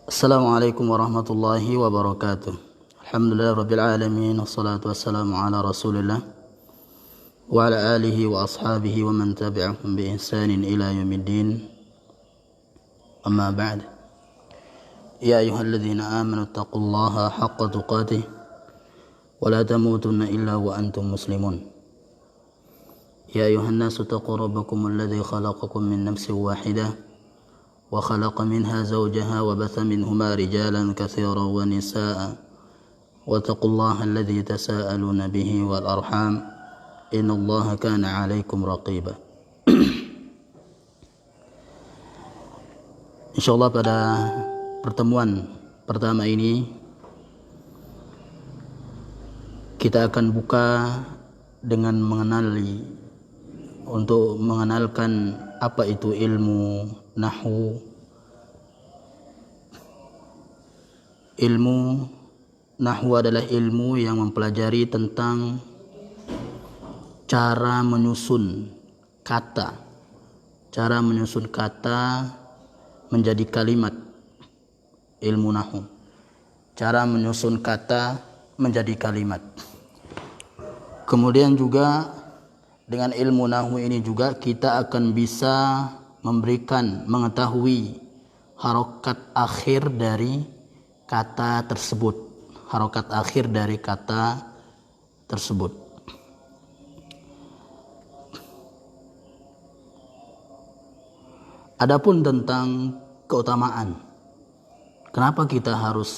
Assalamualaikum warahmatullahi wabarakatuh. Alhamdulillah rabbil alamin, wassalatu wassalamu ala rasulillah wa ala alihi wa ashabihi wa man tabi'ahum bi ihsanin ila yaumiddin. Amma ba'd. Ya ayyuhalladzina amanu taqullaha haqqa tuqatih wa la tamutunna illa wa antum muslimun. Ya ayyuhan nasu taqu rabbakum alladzi khalaqakum min nafsin wahidah وخلق منها زوجها وبث منهما رجالا كثيرا ونساء واتقوا الله الذي تساءلون به والأرحام إن الله كان عليكم رقيبا. Insyaallah pada pertemuan pertama ini kita akan buka dengan mengenalkan apa itu ilmu nahwu. Ilmu nahwu adalah ilmu yang mempelajari tentang cara menyusun kata menjadi kalimat. Ilmu nahwu, cara menyusun kata menjadi kalimat. Kemudian juga dengan ilmu nahwu ini juga kita akan bisa mengetahui harokat akhir dari kata tersebut. Adapun tentang keutamaan, kenapa kita harus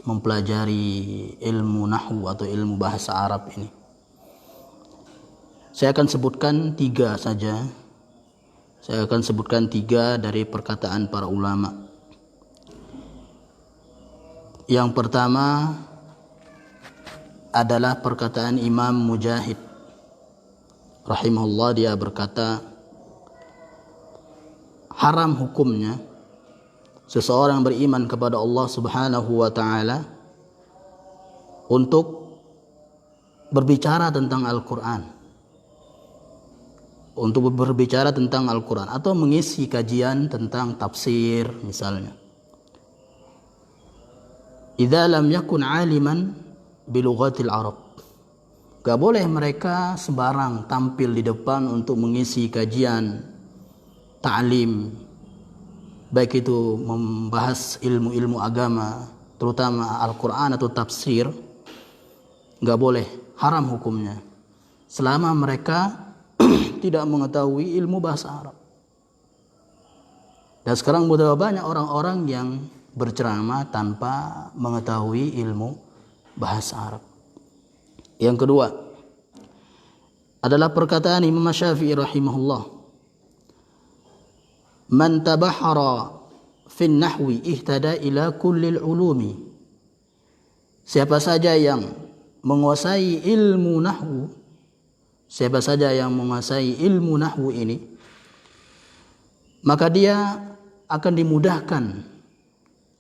mempelajari ilmu nahwu atau ilmu bahasa Arab ini? Saya akan sebutkan tiga saja. Saya akan sebutkan tiga dari perkataan para ulama. Yang pertama adalah perkataan Imam Mujahid rahimahullah. Dia berkata, haram hukumnya seseorang beriman kepada Allah Subhanahu wa ta'ala untuk berbicara tentang Al-Quran, atau mengisi kajian tentang tafsir misalnya. Idza lam yakun aliman bilughatil Arab. Gak boleh mereka sembarang tampil di depan untuk mengisi kajian ta'lim, baik itu membahas ilmu-ilmu agama, terutama Al-Quran atau tafsir. Gak boleh, haram hukumnya selama mereka tidak mengetahui ilmu bahasa Arab. Dan sekarang sudah banyak orang-orang yang berceramah tanpa mengetahui ilmu bahasa Arab. Yang kedua adalah perkataan Imam Syafi'i rahimahullah, man tabahara fin nahwi ihtada ila kullil ulumi. Siapa saja yang menguasai ilmu nahwu, ini, maka dia akan dimudahkan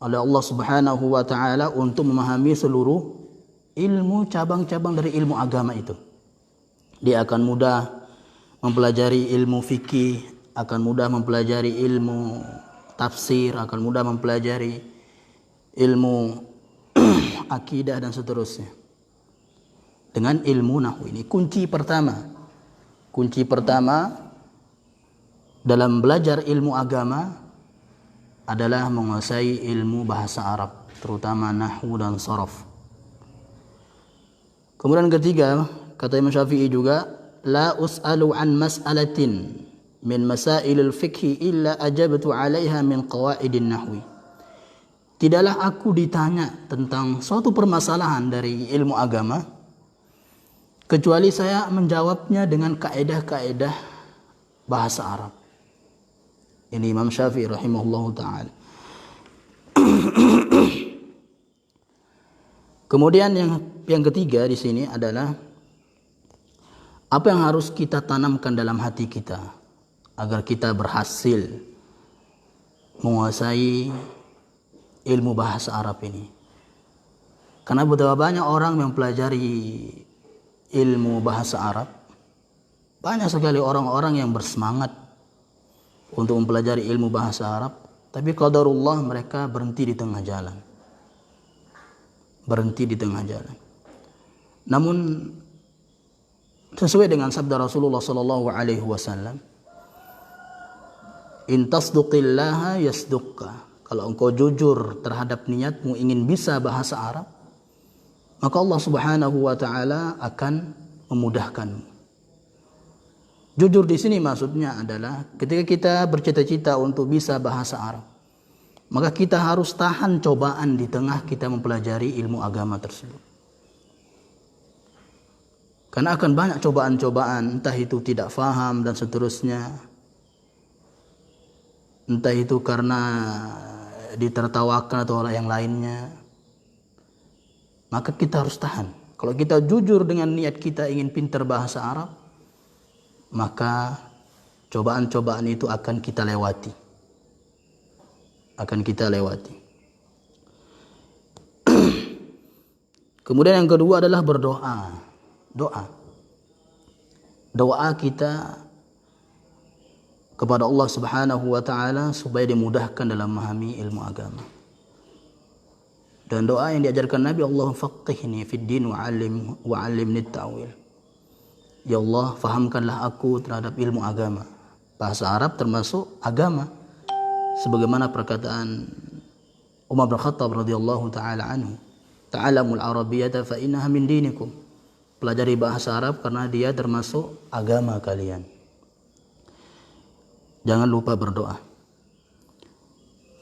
oleh Allah Subhanahu wa ta'ala untuk memahami seluruh ilmu, cabang-cabang dari ilmu agama itu. Dia akan mudah mempelajari ilmu fikih, akan mudah mempelajari ilmu tafsir, akan mudah mempelajari ilmu akidah dan seterusnya. Dengan ilmu nahwu ini, kunci pertama dalam belajar ilmu agama adalah menguasai ilmu bahasa Arab, terutama nahwu dan sharaf. Kemudian ketiga, kata Imam Syafi'i juga, la us'alu an mas'alatin min masailil fiqhi illa ajabtu 'alaiha min qawaidin nahwi. Tidaklah aku ditanya tentang suatu permasalahan dari ilmu agama kecuali saya menjawabnya dengan kaedah-kaedah bahasa Arab. Ini Imam Syafi'i rahimahullahu ta'ala. Kemudian yang ketiga di sini adalah apa yang harus kita tanamkan dalam hati kita agar kita berhasil menguasai ilmu bahasa Arab ini. Karena betapa banyak orang yang mempelajari ilmu bahasa Arab, banyak sekali orang-orang yang bersemangat untuk mempelajari ilmu bahasa Arab, Tapi qadarullah mereka berhenti di tengah jalan. Berhenti di tengah jalan. Namun sesuai dengan sabda Rasulullah sallallahu alaihi wasallam, in tasduqillaha yasduqka. Kalau engkau jujur terhadap niatmu ingin bisa bahasa Arab, maka Allah Subhanahu wa taala akan memudahkanmu. Jujur di sini maksudnya adalah ketika kita bercita-cita untuk bisa bahasa Arab, maka kita harus tahan cobaan di tengah kita mempelajari ilmu agama tersebut. Karena akan banyak cobaan-cobaan, entah itu tidak faham dan seterusnya, entah itu karena ditertawakan atau orang yang lainnya. Maka kita harus tahan. Kalau kita jujur dengan niat kita ingin pintar bahasa Arab, maka cobaan-cobaan itu akan kita lewati. Akan kita lewati. Kemudian yang kedua adalah berdoa. Doa kita kepada Allah Subhanahu wa taala supaya dimudahkan dalam memahami ilmu agama. Dan doa yang diajarkan Nabi, Allahumma faqihni fid din wa 'allimni at-ta'wil. Ya Allah, fahamkanlah aku terhadap ilmu agama. Bahasa Arab termasuk agama. Sebagaimana perkataan Umar bin Khattab radhiyallahu taala anhu, ta'allamul arabiyyata fa innaha min dinikum. Pelajari bahasa Arab karena dia termasuk agama kalian. Jangan lupa berdoa.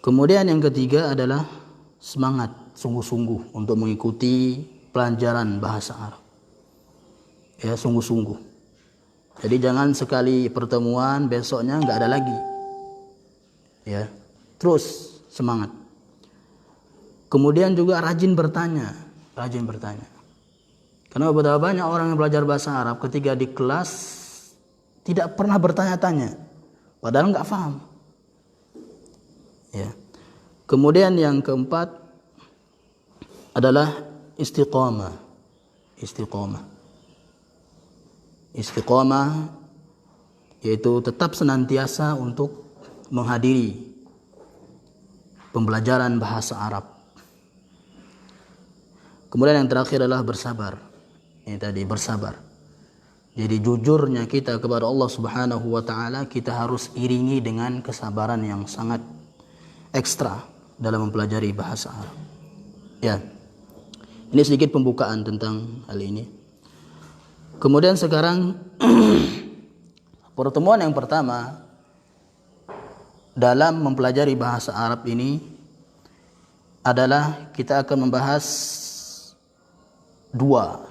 Kemudian yang ketiga adalah semangat sungguh-sungguh untuk mengikuti pelajaran bahasa Arab. Ya, sungguh-sungguh. Jadi jangan sekali pertemuan besoknya nggak ada lagi. Ya, terus semangat. Kemudian juga rajin bertanya. Karena betapa banyak orang yang belajar bahasa Arab ketika di kelas tidak pernah bertanya-tanya, padahal nggak paham. Ya. Kemudian yang keempat adalah istiqamah. Istiqamah yaitu tetap senantiasa untuk menghadiri pembelajaran bahasa Arab. Kemudian yang terakhir adalah bersabar. Ini tadi bersabar. Jadi jujurnya kita kepada Allah Subhanahu wa taala kita harus iringi dengan kesabaran yang sangat ekstra dalam mempelajari bahasa Arab. Ya. Ini sedikit pembukaan tentang hal ini. Kemudian sekarang pertemuan yang pertama dalam mempelajari bahasa Arab ini adalah kita akan membahas dua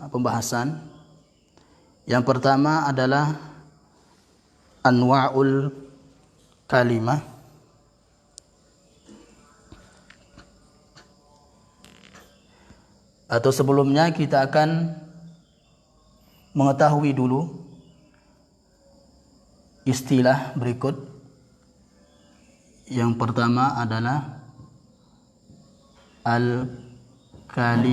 pembahasan. Yang pertama adalah anwa'ul kalimah, atau sebelumnya kita akan mengetahui dulu istilah berikut. Yang pertama adalah al-kalimatu,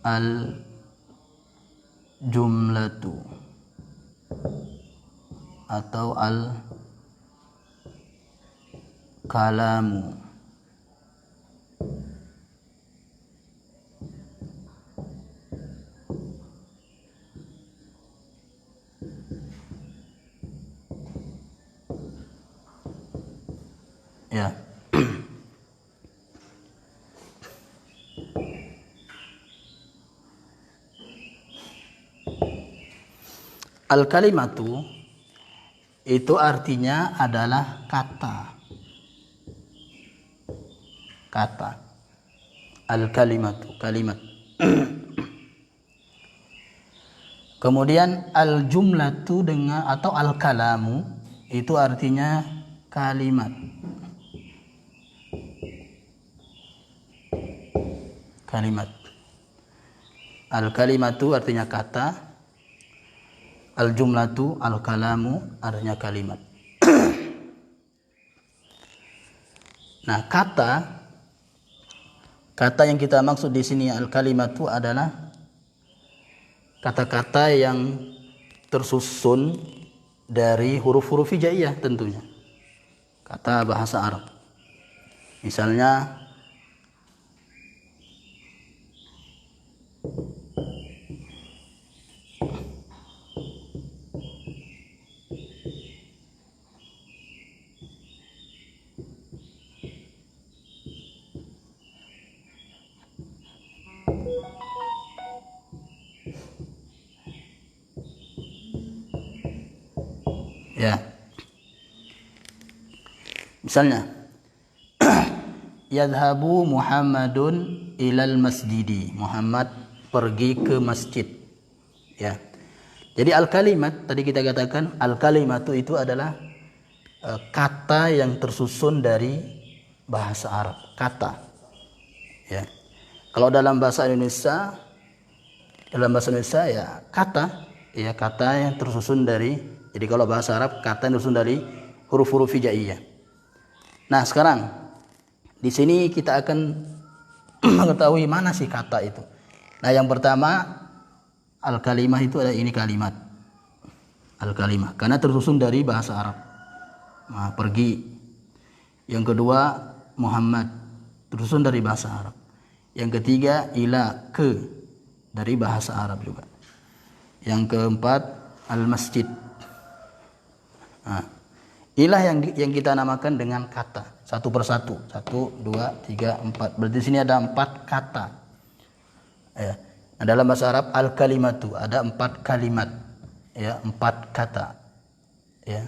al-jumlatu, atau al-kalamu. Ya. Al-kalimatu itu artinya adalah kata. Al-kalimatu, kalimat. Kemudian al-jumlatu dengan atau al-kalamu itu artinya kalimat. Al-kalimatu artinya kata, al-jumlatu, al-kalamu artinya kalimat. Nah, kata yang kita maksud di sini al-kalimatu adalah kata-kata yang tersusun dari huruf-huruf hijaiyah tentunya. Kata bahasa Arab. Misalnya ya. Misalnya yadhabu Muhammadun ilal masjidi. Muhammad pergi ke masjid. Ya. Jadi al-kalimat tadi kita katakan al-kalimatu itu adalah kata yang tersusun dari bahasa Arab. Kata. Ya. Kalau dalam bahasa Indonesia ya kata yang tersusun dari, jadi kalau bahasa Arab kata yang tersusun dari huruf-huruf hijaiyah. Nah, sekarang di sini kita akan mengetahui mana sih kata itu. Nah, yang pertama al-kalimah itu ada ini kalimat. Al-kalimah karena tersusun dari bahasa Arab. Nah, pergi. Yang kedua Muhammad tersusun dari bahasa Arab. Yang ketiga ila, ke, dari bahasa Arab juga. Yang keempat al-masjid. Nah, inilah yang kita namakan dengan kata satu persatu. 1, 2, 3, 4. Berarti di sini ada 4 kata. Ya. Nah, dalam bahasa Arab al-kalimatu ada 4 kalimat. Ya, 4 kata. Ya.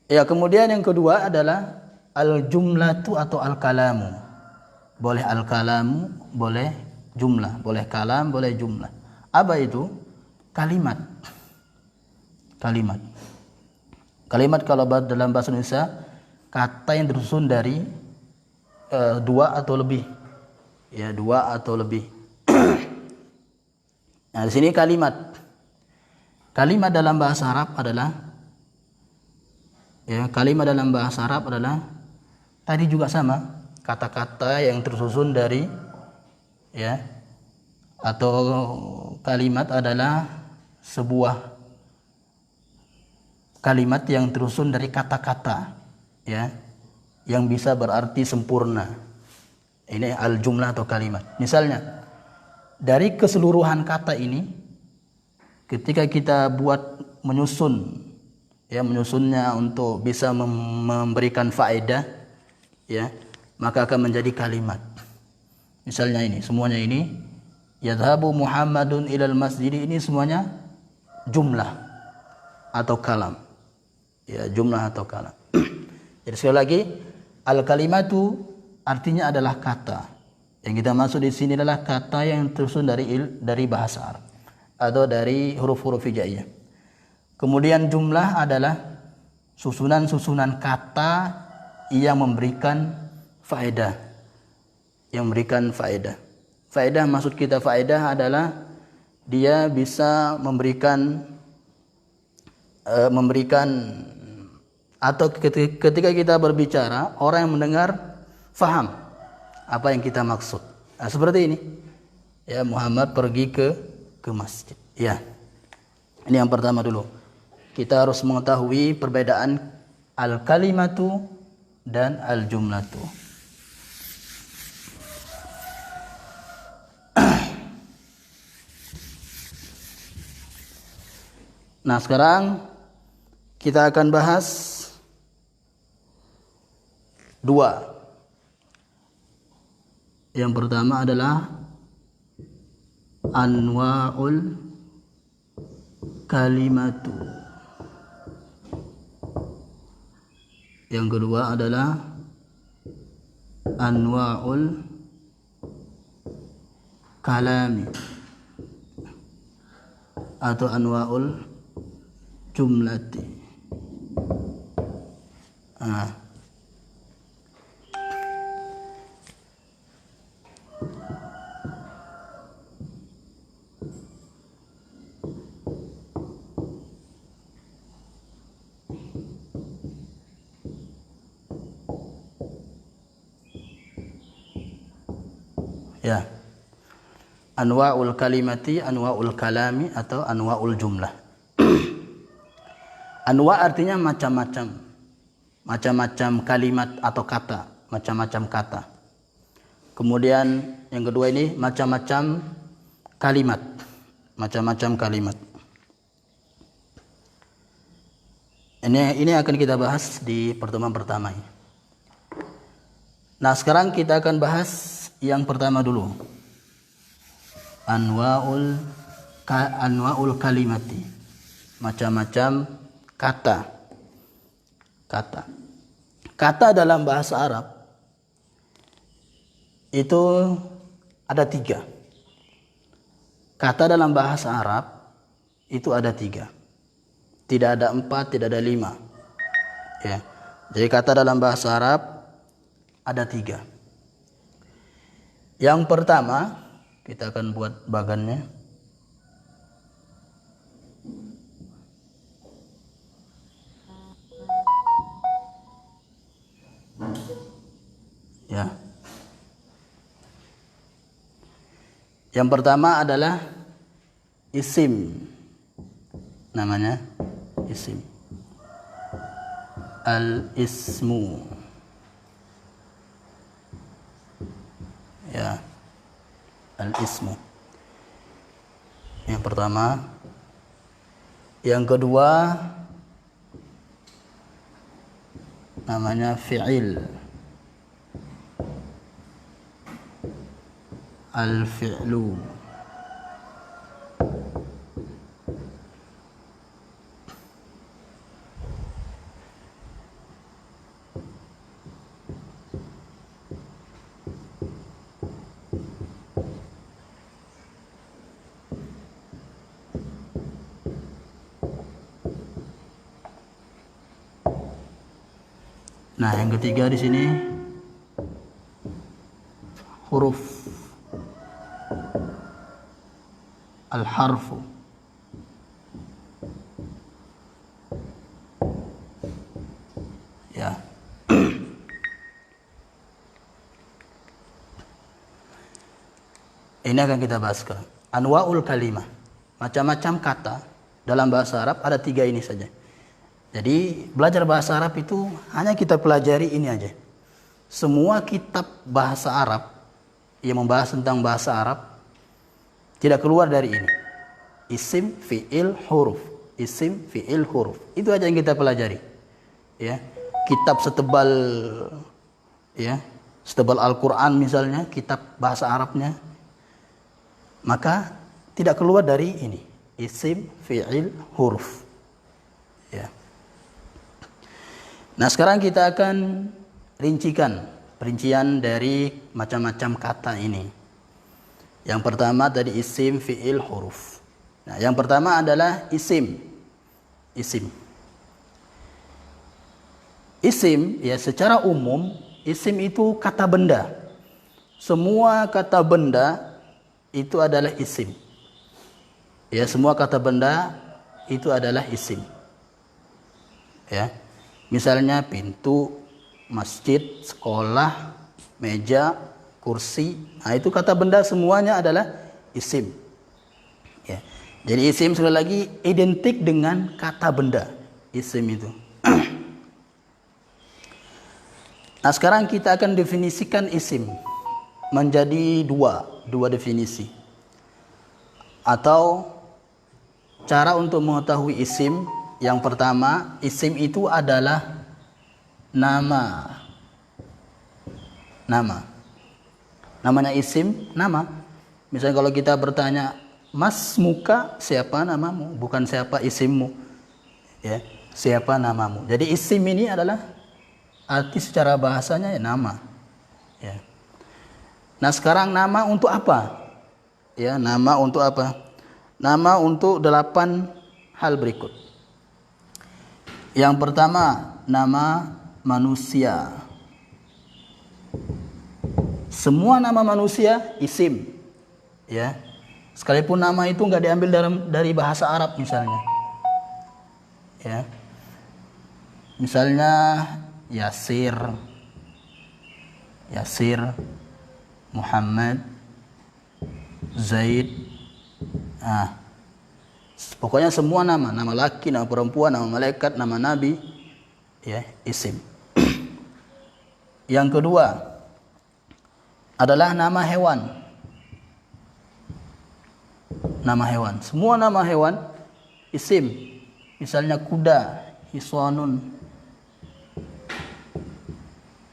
Ya, kemudian yang kedua adalah al-jumlatu atau al-kalamu. Boleh al-kalamu, boleh jumlah, boleh kalam, boleh jumlah. Apa itu? Kalimat. Kalimat. Kalimat kalau dalam bahasa Indonesia kata yang tersusun dari 2 atau lebih. Ya, 2 atau lebih. Nah, di sini kalimat. Kalimat dalam bahasa Arab adalah tadi juga sama, kata-kata yang tersusun dari ya, atau kalimat adalah sebuah kalimat yang tersusun dari kata-kata ya, yang bisa berarti sempurna. Ini al-jumlah atau kalimat. Misalnya dari keseluruhan kata ini ketika kita buat menyusunnya untuk bisa memberikan faedah ya, maka akan menjadi kalimat. Misalnya ini, semuanya ini yadhabu Muhammadun ilal masjid, ini semuanya jumlah atau kalam. Ya, jumlah atau kalam. Jadi sekali lagi al-kalimatu artinya adalah kata. Yang kita maksud di sini adalah kata yang tersusun dari bahasa Arab atau dari huruf-huruf hijaiyah. Kemudian jumlah adalah susunan-susunan kata yang memberikan faedah. Faedah maksud kita faedah adalah dia bisa memberikan atau ketika kita berbicara orang yang mendengar faham apa yang kita maksud. Nah, seperti ini. Ya, Muhammad pergi ke masjid. Ya. Ini yang pertama dulu. Kita harus mengetahui perbedaan al-kalimatu dan al-jumlatu. Nah, sekarang kita akan bahas 2. Yang pertama adalah anwa'ul kalimatu. Yang kedua adalah anwa'ul kalami atau anwa'ul jumlati. Ya. Anwa'ul kalimati, anwa'ul kalami atau anwa'ul jumlah. Anwa artinya macam-macam. Macam-macam kalimat atau kata, macam-macam kata. Kemudian yang kedua ini macam-macam kalimat. Macam-macam kalimat. Ini akan kita bahas di pertemuan pertama ini. Nah, sekarang kita akan bahas yang pertama dulu. Anwa'ul kalimati. Macam-macam kata. Kata dalam bahasa Arab itu ada 3. Kata dalam bahasa Arab itu ada 3. Tidak ada 4, tidak ada 5. Ya. Jadi kata dalam bahasa Arab ada 3. Yang pertama, kita akan buat bagannya. Ya. Yang pertama adalah isim. Namanya isim. Al-ismu. Ya. Al-ismu. Yang pertama. Yang kedua namanya fi'il. Al-fi'lu. Nah, yang ketiga di sini huruf al-harfu. Ya. Ini akan kita bahas sekarang. Anwa'ul kalimah. Macam-macam kata dalam bahasa Arab ada 3 ini saja. Jadi belajar bahasa Arab itu hanya kita pelajari ini aja. Semua kitab bahasa Arab yang membahas tentang bahasa Arab tidak keluar dari ini. Isim, fi'il, huruf. Isim, fi'il, huruf. Itu aja yang kita pelajari. Ya. Kitab setebal setebal Al-Qur'an misalnya, kitab bahasa Arabnya, maka tidak keluar dari ini. Isim, fi'il, huruf. Ya. Nah, sekarang kita akan perincian dari macam-macam kata ini. Yang pertama tadi isim, fi'il, huruf. Nah, yang pertama adalah isim. Isim. Isim, ya secara umum, isim itu kata benda. Semua kata benda itu adalah isim. Ya, semua kata benda itu adalah isim. Ya. Misalnya pintu, masjid, sekolah, meja, kursi. Nah, itu kata benda semuanya adalah isim. Ya. Jadi isim sekali lagi identik dengan kata benda. Isim itu. Nah, sekarang kita akan definisikan isim menjadi dua definisi. Atau cara untuk mengetahui isim. Yang pertama, isim itu adalah nama. Namanya isim, nama. Misalnya kalau kita bertanya, Mas muka, siapa namamu? Bukan siapa isimmu. Ya, siapa namamu. Jadi isim ini adalah arti secara bahasanya ya nama. Ya. Nah, sekarang nama untuk apa? Ya, nama untuk apa? Nama untuk 8 hal berikut. Yang pertama, nama manusia. Semua nama manusia isim. Ya. Sekalipun nama itu enggak diambil dari bahasa Arab misalnya. Ya. Misalnya Yasir, Muhammad, Zaid. Pokoknya semua nama laki, nama perempuan, nama malaikat, nama nabi, ya, isim. Yang kedua adalah nama hewan. Nama hewan. Semua nama hewan isim. Misalnya kuda, hisanun,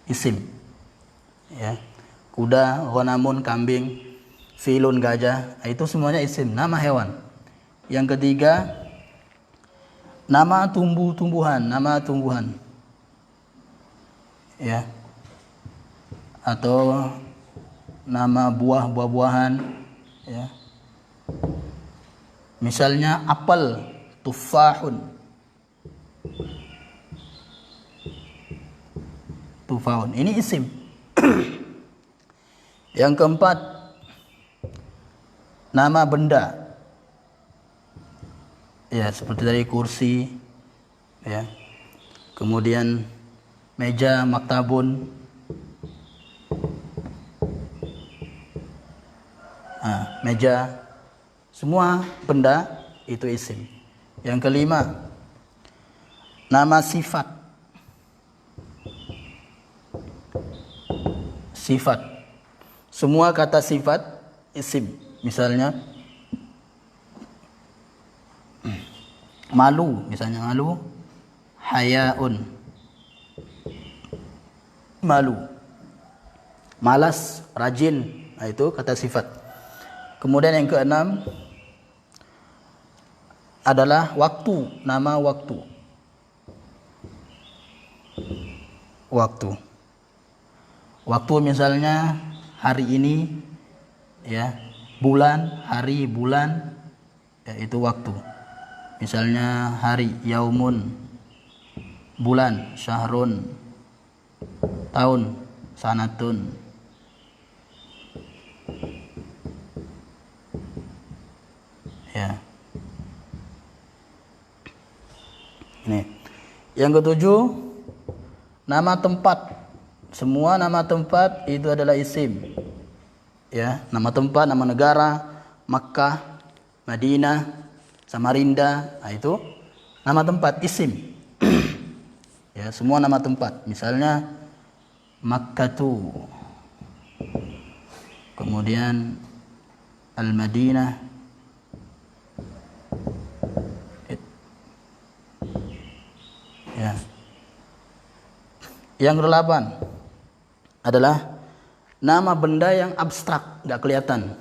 isim. Ya. Kuda, ghanamun, kambing, filun, gajah, itu semuanya isim, nama hewan. Yang ketiga, nama tumbuh-tumbuhan, nama tumbuhan. Ya. Atau nama buah-buahan, ya. Misalnya apel, tufahun. Tufahun, ini isim. Yang keempat, nama benda. Ya, seperti dari kursi, ya. Kemudian meja, maktabun. Meja, semua benda itu isim. Yang kelima, nama sifat. Sifat. Semua kata sifat isim. Misalnya malu, misalnya malu, hayaun. Malu. Malas, rajin, itu kata sifat. Kemudian yang keenam adalah waktu, nama waktu. Waktu. Waktu misalnya hari ini, ya, bulan, hari, bulan, ya, itu waktu. Misalnya hari, yaumun, bulan, syahrun, tahun, sanatun. Ya. Ini. Yang ketujuh, nama tempat. Semua nama tempat itu adalah isim. Ya, nama tempat, nama negara, Makkah, Madinah, Samarinda, itu nama tempat isim. Ya, semua nama tempat. Misalnya Makkatu. Kemudian Al-Madinah. Ya. Yang ke-8 adalah nama benda yang abstrak, nggak kelihatan.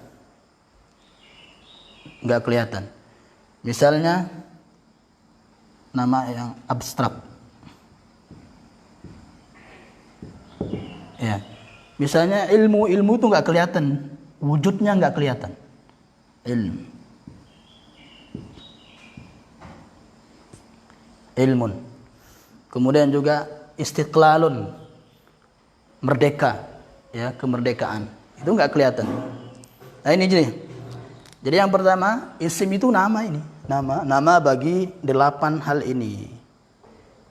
Nggak kelihatan. Misalnya nama yang abstrak. Ya. Misalnya ilmu itu nggak kelihatan, wujudnya nggak kelihatan. Ilmun. Kemudian juga istiqlalun, merdeka, ya, kemerdekaan. Itu nggak kelihatan. Nah ini jadi yang pertama, isim itu nama ini, nama bagi 8 hal ini.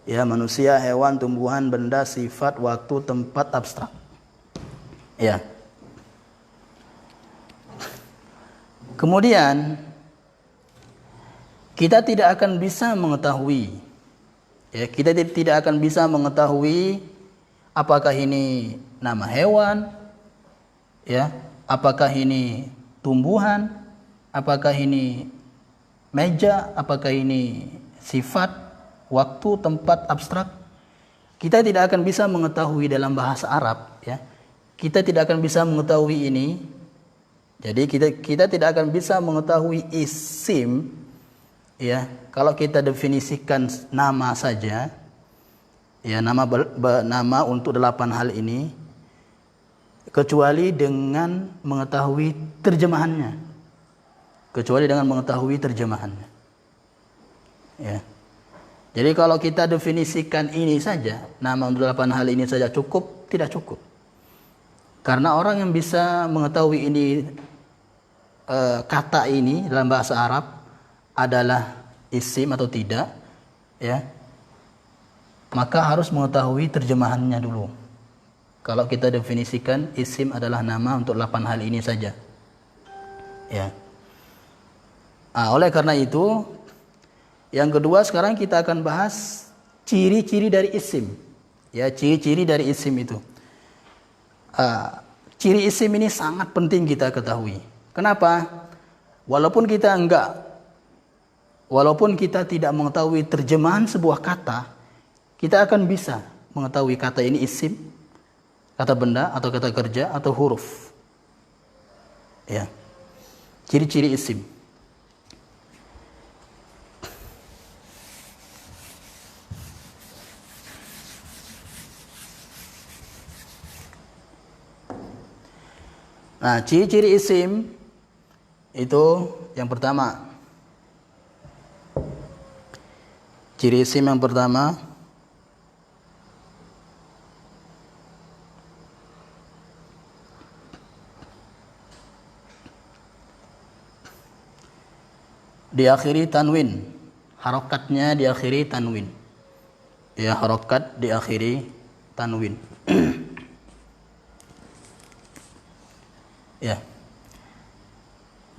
Ya, manusia, hewan, tumbuhan, benda, sifat, waktu, tempat, abstrak. Ya. Kemudian kita tidak akan bisa mengetahui, ya, kita tidak akan bisa mengetahui apakah ini nama hewan, ya, apakah ini tumbuhan, apakah ini meja, apakah ini sifat, waktu, tempat, abstrak. Kita tidak akan bisa mengetahui dalam bahasa Arab, ya. Kita tidak akan bisa mengetahui ini. Jadi kita tidak akan bisa mengetahui isim, ya, kalau kita definisikan nama saja, ya, nama untuk 8 hal ini, kecuali dengan mengetahui terjemahannya. Ya. Jadi kalau kita definisikan ini saja, nama untuk 8 hal ini saja cukup? Tidak cukup. Karena orang yang bisa mengetahui ini, kata ini dalam bahasa Arab adalah isim atau tidak, ya, maka harus mengetahui terjemahannya dulu. Kalau kita definisikan isim adalah nama untuk 8 hal ini saja, ya. Oleh karena itu, yang kedua sekarang kita akan bahas ciri-ciri dari isim. Ya, ciri-ciri dari isim itu. Ciri isim ini sangat penting kita ketahui. Kenapa? Walaupun kita tidak mengetahui terjemahan sebuah kata, kita akan bisa mengetahui kata ini isim, kata benda atau kata kerja atau huruf. Ya. Ciri-ciri isim. Nah, ciri-ciri isim itu yang pertama. Ciri isim yang pertama diakhiri tanwin. Harokatnya diakhiri tanwin. Ya, harokat diakhiri tanwin. Ya.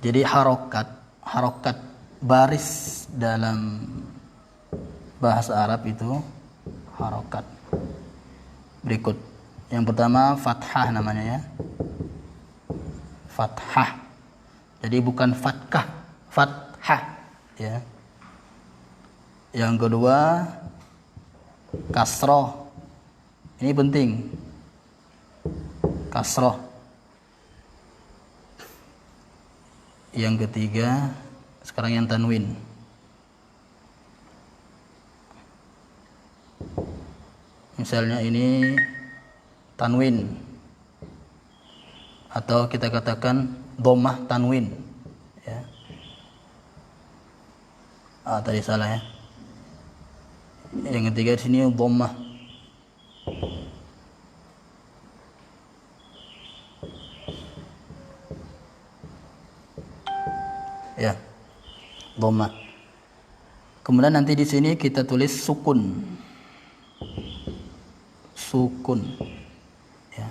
Jadi harokat baris dalam bahasa Arab itu harokat. Berikut. Yang pertama fathah namanya ya. Fathah. Jadi bukan fatkah, fathah ya. Yang kedua kasroh. Ini penting. Kasroh. Yang ketiga, sekarang yang tanwin. Misalnya ini tanwin. Atau kita katakan dhammah tanwin. Ya. Tadi salah ya. Yang ketiga di sini dhammah. Ya, dhammah. Kemudian nanti di sini kita tulis sukun. Sukun. Ya.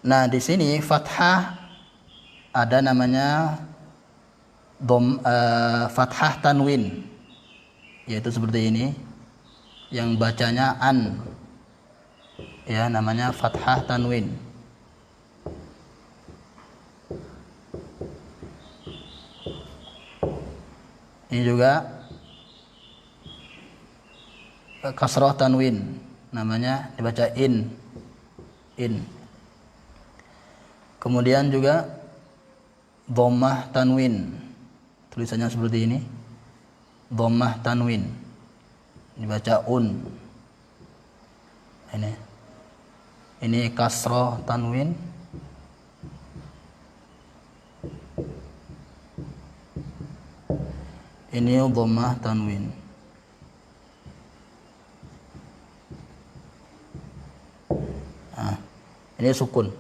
Nah, di sini fathah ada namanya fathah tanwin. Yaitu seperti ini. Yang bacanya an. Ya, namanya fathah tanwin. Ini juga kasroh tanwin, namanya dibaca in. Kemudian juga dhammah tanwin, tulisannya seperti ini, dhammah tanwin, dibaca un. Ini kasroh tanwin. Ini dhammah tanwin. Ini sukun.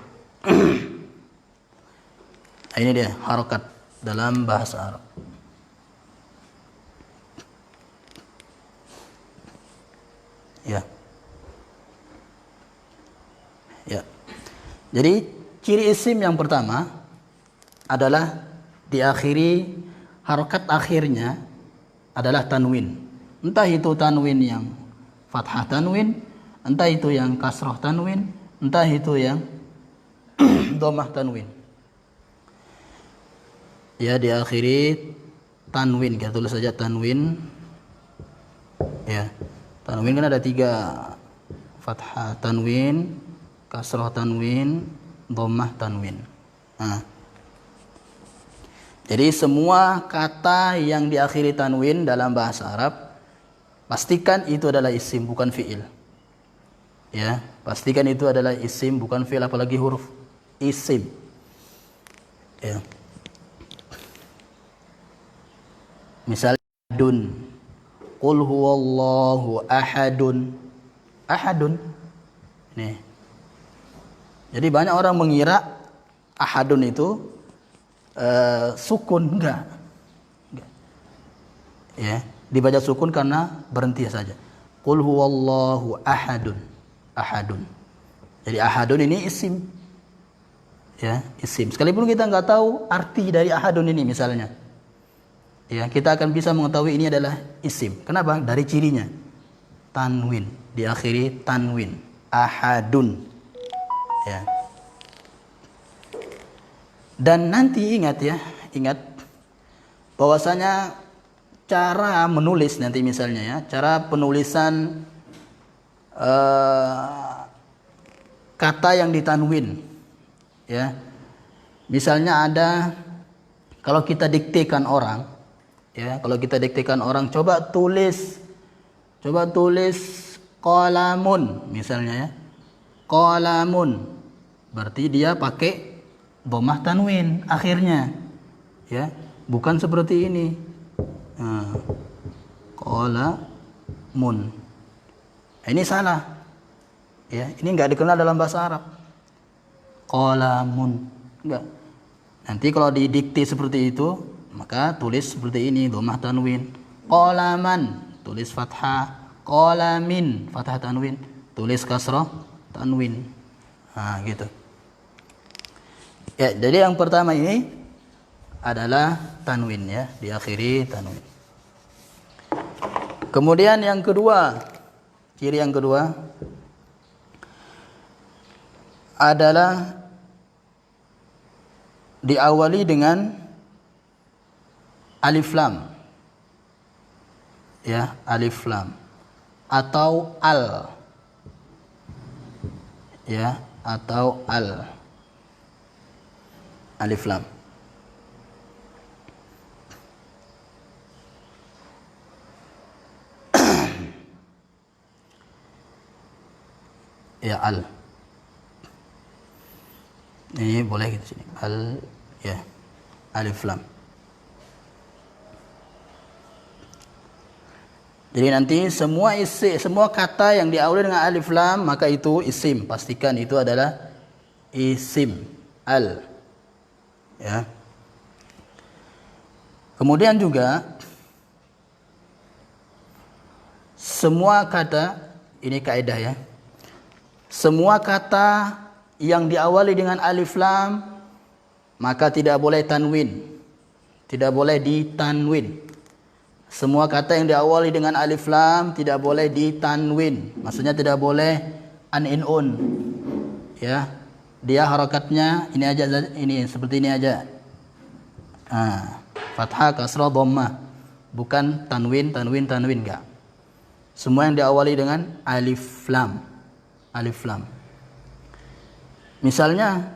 Ini dia harokat dalam bahasa Arab. Ya. Ya. Jadi ciri isim yang pertama adalah diakhiri harokat akhirnya adalah tanwin. Entah itu tanwin yang fathah tanwin, entah itu yang kasroh tanwin, entah itu yang dhammah tanwin. Ya, diakhiri tanwin, kita tulis saja tanwin. Ya, tanwin kan ada 3, fathah tanwin, kasroh tanwin, dhammah tanwin. Nah, jadi semua kata yang diakhiri tanwin dalam bahasa Arab, pastikan itu adalah isim bukan fi'il. Ya, pastikan itu adalah isim bukan fi'il, apalagi huruf isim. Ya. Misalnya ahadun. Qul huwallahu ahadun. Ahadun. Nih. Jadi banyak orang mengira ahadun itu sukun, enggak. Ya, dibaca sukun karena berhenti saja. Qul huwallahu ahadun. Ahadun. Jadi ahadun ini isim. Ya, isim. Sekalipun kita enggak tahu arti dari ahadun ini misalnya. Ya, kita akan bisa mengetahui ini adalah isim. Kenapa? Dari cirinya. Tanwin, diakhiri tanwin. Ahadun. Ya. Dan nanti ingat bahwasanya cara menulis nanti misalnya ya, cara penulisan kata yang ditanwin. Ya. Misalnya ada kalau kita diktekan orang, coba tulis qalamun misalnya ya. Qalamun. Berarti dia pakai dhammah tanwin akhirnya. Ya, bukan seperti ini. Qalamun. Ini salah. Ya, ini enggak dikenal dalam bahasa Arab. Qalamun. Enggak. Nanti kalau didikte seperti itu, maka tulis seperti ini, dhammah tanwin. Qalaman, tulis fathah. Qalamin, fathah tanwin. Tulis kasrah tanwin. Gitu. Ya, jadi yang pertama ini adalah tanwin ya, diakhiri tanwin. Kemudian yang kedua, ciri yang kedua adalah diawali dengan alif lam. Ya, alif lam atau al. Ya, atau al. Alif lam. Ya, al. Ini boleh kita sini. Al, ya. Alif lam. Jadi nanti semua kata yang diawali dengan alif lam maka itu isim. Pastikan itu adalah isim. Al. Ya. Kemudian juga semua kata, ini kaidah ya. Semua kata yang diawali dengan alif lam maka tidak boleh tanwin. Tidak boleh ditanwin. Semua kata yang diawali dengan alif lam tidak boleh ditanwin. Maksudnya tidak boleh an-in-un. Ya. Dia harakatnya ini aja, ini seperti ini aja. Fathah, kasrah, dhammah. Bukan tanwin enggak. Semua yang diawali dengan alif lam. Alif lam. Misalnya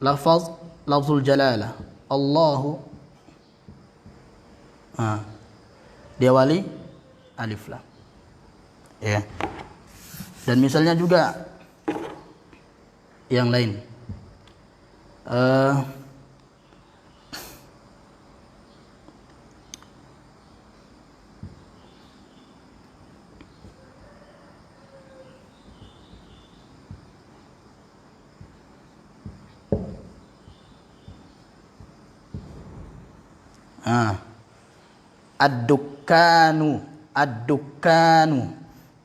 lafzul jalalah Allahu diawali alif lam. Ya. Dan misalnya juga yang lain. Ad-dukkanu.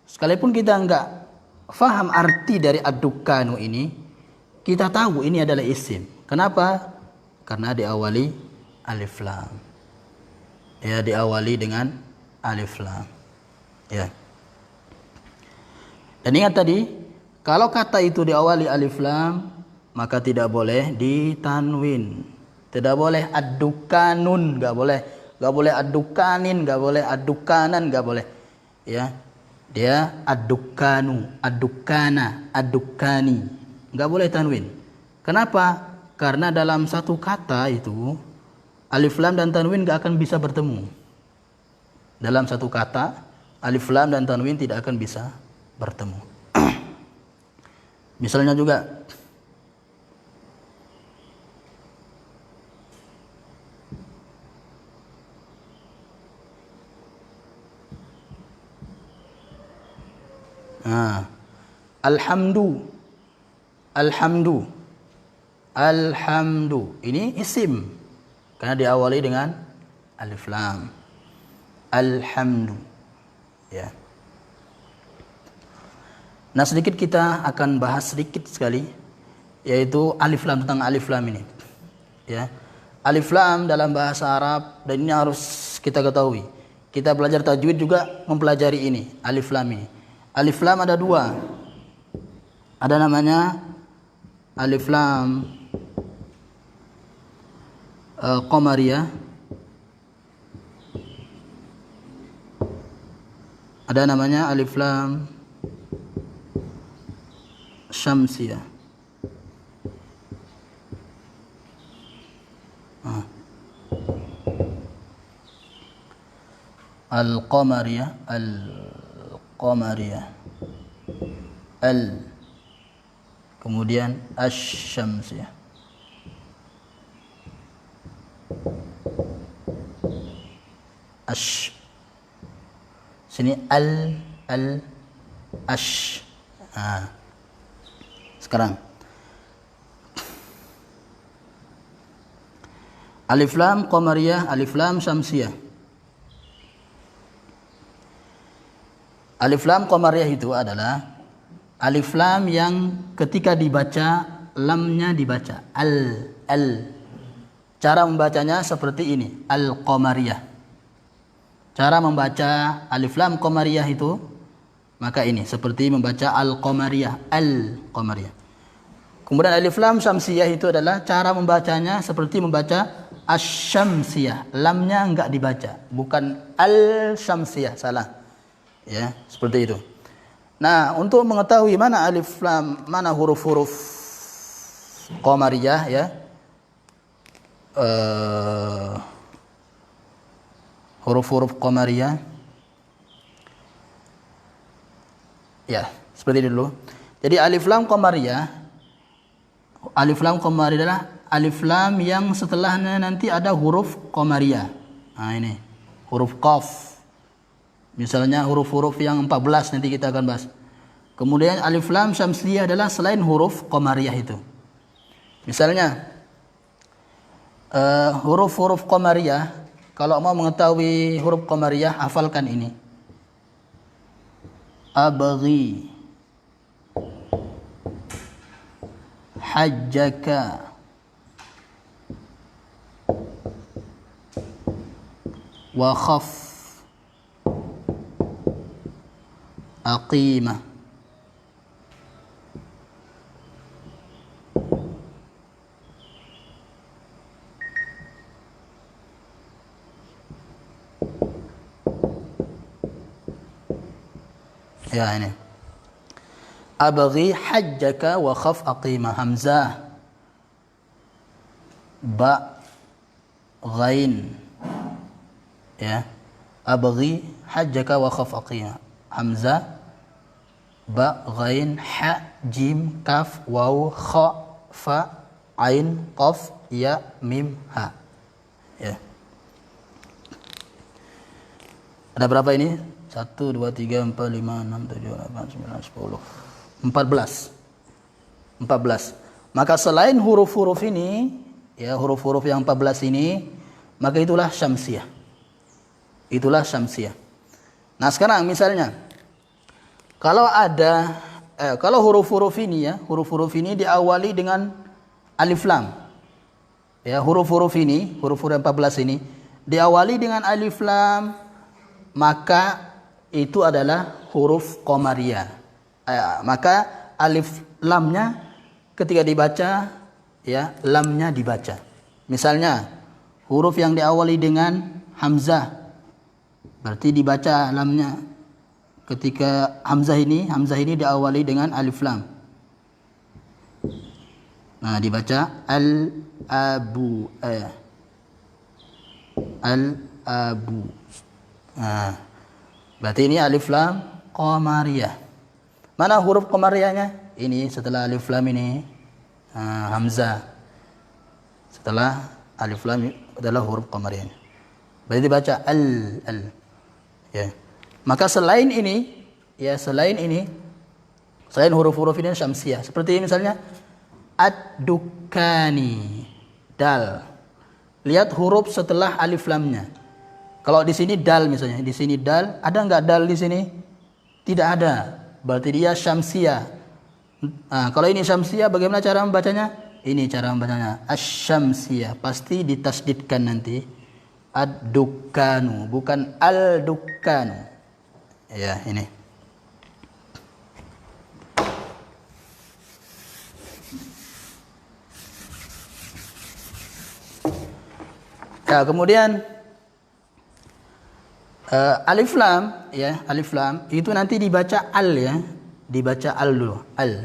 Sekalipun kita enggak faham arti dari ad-dukkanu ini, kita tahu ini adalah isim. Kenapa? Karena diawali alif lam. Ya, diawali dengan alif lam. Ya. Dan ingat tadi, kalau kata itu diawali alif lam, maka tidak boleh ditanwin. Tidak boleh ad-dukkanun, enggak boleh. Enggak boleh ad-dukkanin, enggak boleh ad-dukkanan, enggak boleh. Ya. Dia ad-dukkanu, ad-dukkana, ad-dukkani. Enggak boleh tanwin. Kenapa? Karena dalam satu kata itu alif lam dan tanwin enggak akan bisa bertemu. Dalam satu kata alif lam dan tanwin tidak akan bisa bertemu. Misalnya juga alhamdu ini isim karena diawali dengan alif lam. Alhamdu. Ya. Nah, sedikit kita akan bahas sedikit sekali yaitu alif lam, tentang alif lam ini. Ya. Alif lam dalam bahasa Arab, dan ini harus kita ketahui. Kita belajar tajwid juga mempelajari ini, alif lam ini. Alif lam ada dua. Ada namanya alif lam qamariyah. Ada namanya alif lam syamsiyah. Al-qamariyah, al-qamariyah, kemudian asy-syamsiyah. Sini ash. Sekarang alif lam qamariyah, alif lam syamsiyah. Alif lam qamariyah itu adalah alif lam yang ketika dibaca lamnya dibaca al. Cara membacanya seperti ini, al-qamariyah. Cara membaca alif lam qamariyah itu maka ini seperti membaca al-qamariyah, al-qamariyah. Kemudian alif lam syamsiyah itu adalah cara membacanya seperti membaca asy-syamsiyah. Lamnya enggak dibaca, bukan al-syamsiyah, salah. Ya, seperti itu. Nah, untuk mengetahui mana alif lam, mana huruf-huruf qamariyah ya. Huruf-huruf qamariyah. Ya, seperti itu dulu. Jadi alif lam qamariyah adalah alif lam yang setelahnya nanti ada huruf qamariyah. Nah, ini huruf qaf. Misalnya huruf-huruf yang 14 nanti kita akan bahas. Kemudian alif lam syamsiyah adalah selain huruf qamariyah itu. Misalnya huruf-huruf qamariyah, kalau mau mengetahui huruf qamariyah hafalkan ini. Abghi, hajjaka, wa khaf, aqimah. Ya, ini abghi hajjaka wa khaf aqimah. Hamzah, ba, ghain. Ya, abghi hajjaka wa khaf aqimah. Hamzah, ba, ghain, ha, jim, kaf, waw, kha, fa, ain, qaf, ya, mim, ha. Ya. Ada berapa ini? 1, 2, 3, 4, 5, 6, 7, 8, 9, 10. 14. Maka selain huruf-huruf ini, ya, huruf-huruf yang 14 ini, maka itulah syamsiyah. Itulah syamsiyah. Nah, sekarang misalnya kalau ada kalau huruf-huruf ini ya, huruf-huruf ini diawali dengan alif lam. Ya, huruf-huruf ini, huruf-huruf 14 ini diawali dengan alif lam, maka itu adalah huruf qamariyah. Maka alif lamnya ketika dibaca ya, lamnya dibaca. Misalnya huruf yang diawali dengan hamzah, berarti dibaca lamnya. Ketika hamzah ini diawali dengan alif lam. Nah, dibaca al-abu. Al-abu. Nah, berarti ini alif lam qamariyah. Mana huruf qamariyahnya? Ini setelah alif lam ini hamzah. Setelah alif lam adalah huruf qamariyahnya. Berarti dibaca al. Ya. Maka selain ini, selain huruf-huruf ini syamsiyah. Seperti misalnya ad-dukani, dal. Lihat huruf setelah alif lamnya. Kalau di sini dal misalnya, di sini dal, ada enggak dal di sini? Tidak ada. Berarti dia syamsiyah. Nah, kalau ini syamsiyah, bagaimana cara membacanya? ini cara membacanya. Asy-syamsiyah pasti ditasdidkan nanti. Ad-dukkanu, bukan al-dukkanu. Ya, ini. Ya, kemudian alif lam, ya, alif lam itu nanti dibaca al, ya. Dibaca al dulu, al.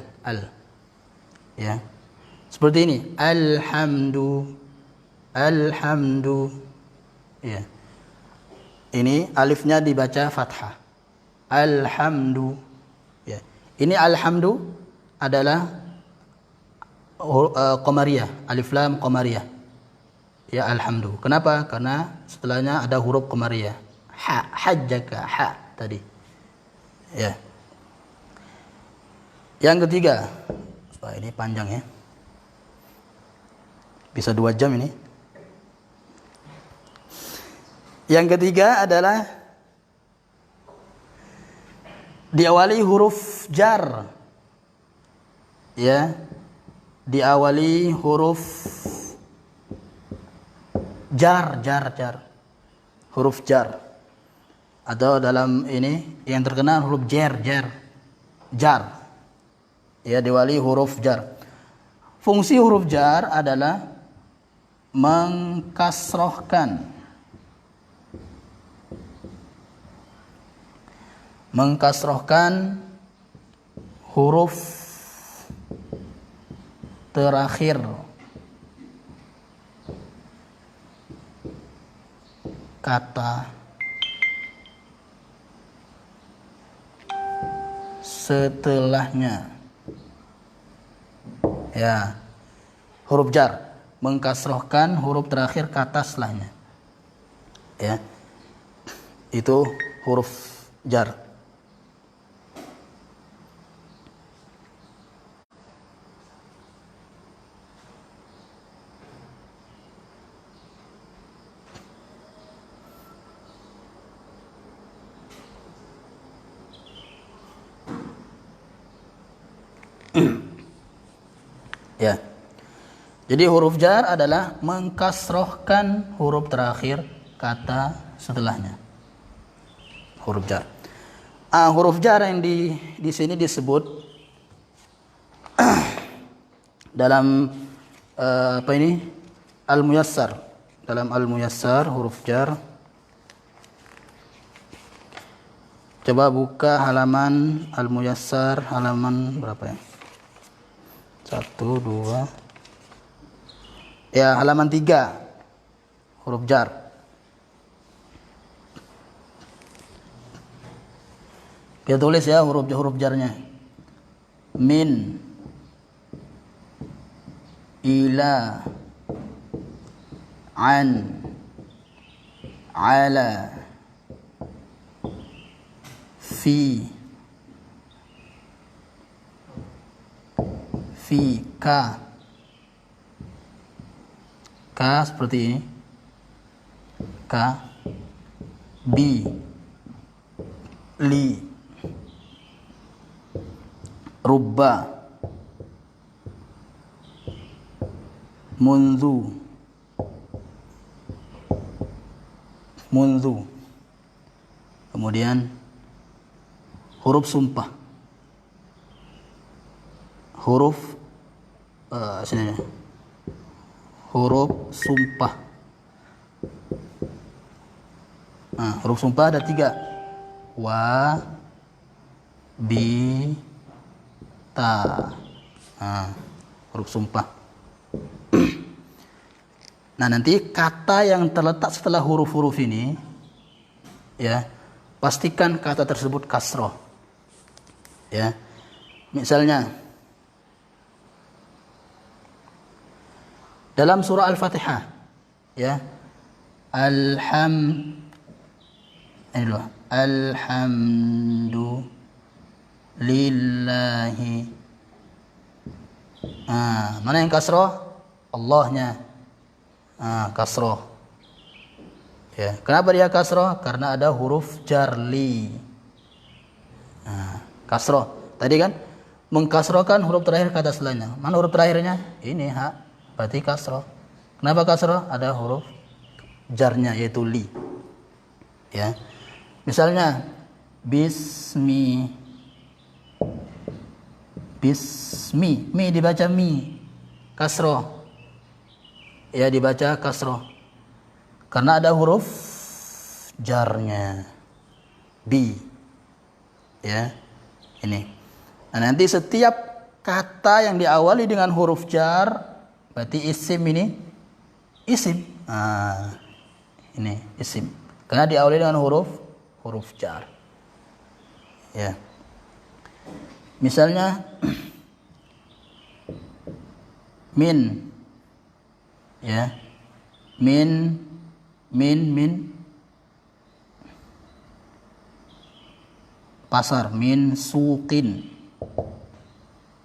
Ya. Seperti ini. Alhamdu. Ya. Ini alifnya dibaca fathah. Alhamdu. Ya. Ini alhamdu adalah qamariyah, alif lam qamariyah. Ya, alhamdu. Kenapa? Karena setelahnya ada huruf qamariyah. Hajjaka, tadi. Ya. Yang ketiga. Wah, ini panjang ya. Bisa 2 jam ini. Yang ketiga adalah diawali huruf jar. Ya. Diawali huruf jar. Huruf jar. Atau dalam ini yang terkenal huruf jar. Ya, diawali huruf jar. Fungsi huruf jar adalah mengkasrohkan huruf terakhir kata setelahnya. Ya, huruf jar mengkasrohkan huruf terakhir kata setelahnya. Ya, itu huruf jar. Ya. Jadi huruf jar adalah mengkasrohkan huruf terakhir kata setelahnya. Huruf jar. Huruf jar yang di sini disebut dalam apa ini? Al-Muyassar. Dalam Al-Muyassar huruf jar. Coba buka halaman Al-Muyassar, halaman berapa ya? 1, 2. Ya, halaman 3. Huruf jar. Kita tulis ya huruf jarnya. Min, ila, an, ala, fi, ka seperti ini, ka, bi, li, rubba, mundu, kemudian huruf sumpah, huruf sumpah. Huruf sumpah ada 3. Wa, bi, ta. Huruf sumpah. Nah, nanti kata yang terletak setelah huruf-huruf ini, ya, pastikan kata tersebut kasroh. Ya, misalnya dalam surah Al-Fatihah, ya, alhamdulillahi. Mana yang kasroh? Allahnya. Kasroh. Ya, kenapa dia kasroh? Karena ada huruf jar li. Kasroh. Tadi kan mengkasrohkan huruf terakhir ke atas lainnya. Mana huruf terakhirnya? Ini ha, berarti kasroh. Kenapa kasroh? Ada huruf jarnya yaitu li. Ya. Misalnya bismi, mi dibaca mi, kasroh. Ya, dibaca kasroh. Karena ada huruf jarnya. Bi. Ya. Ini. Nah, nanti setiap kata yang diawali dengan huruf jar berarti isim ini isim. Nah, ini isim. Karena diawali dengan huruf jar. Ya. Misalnya min. Ya. Min pasar, min suqin.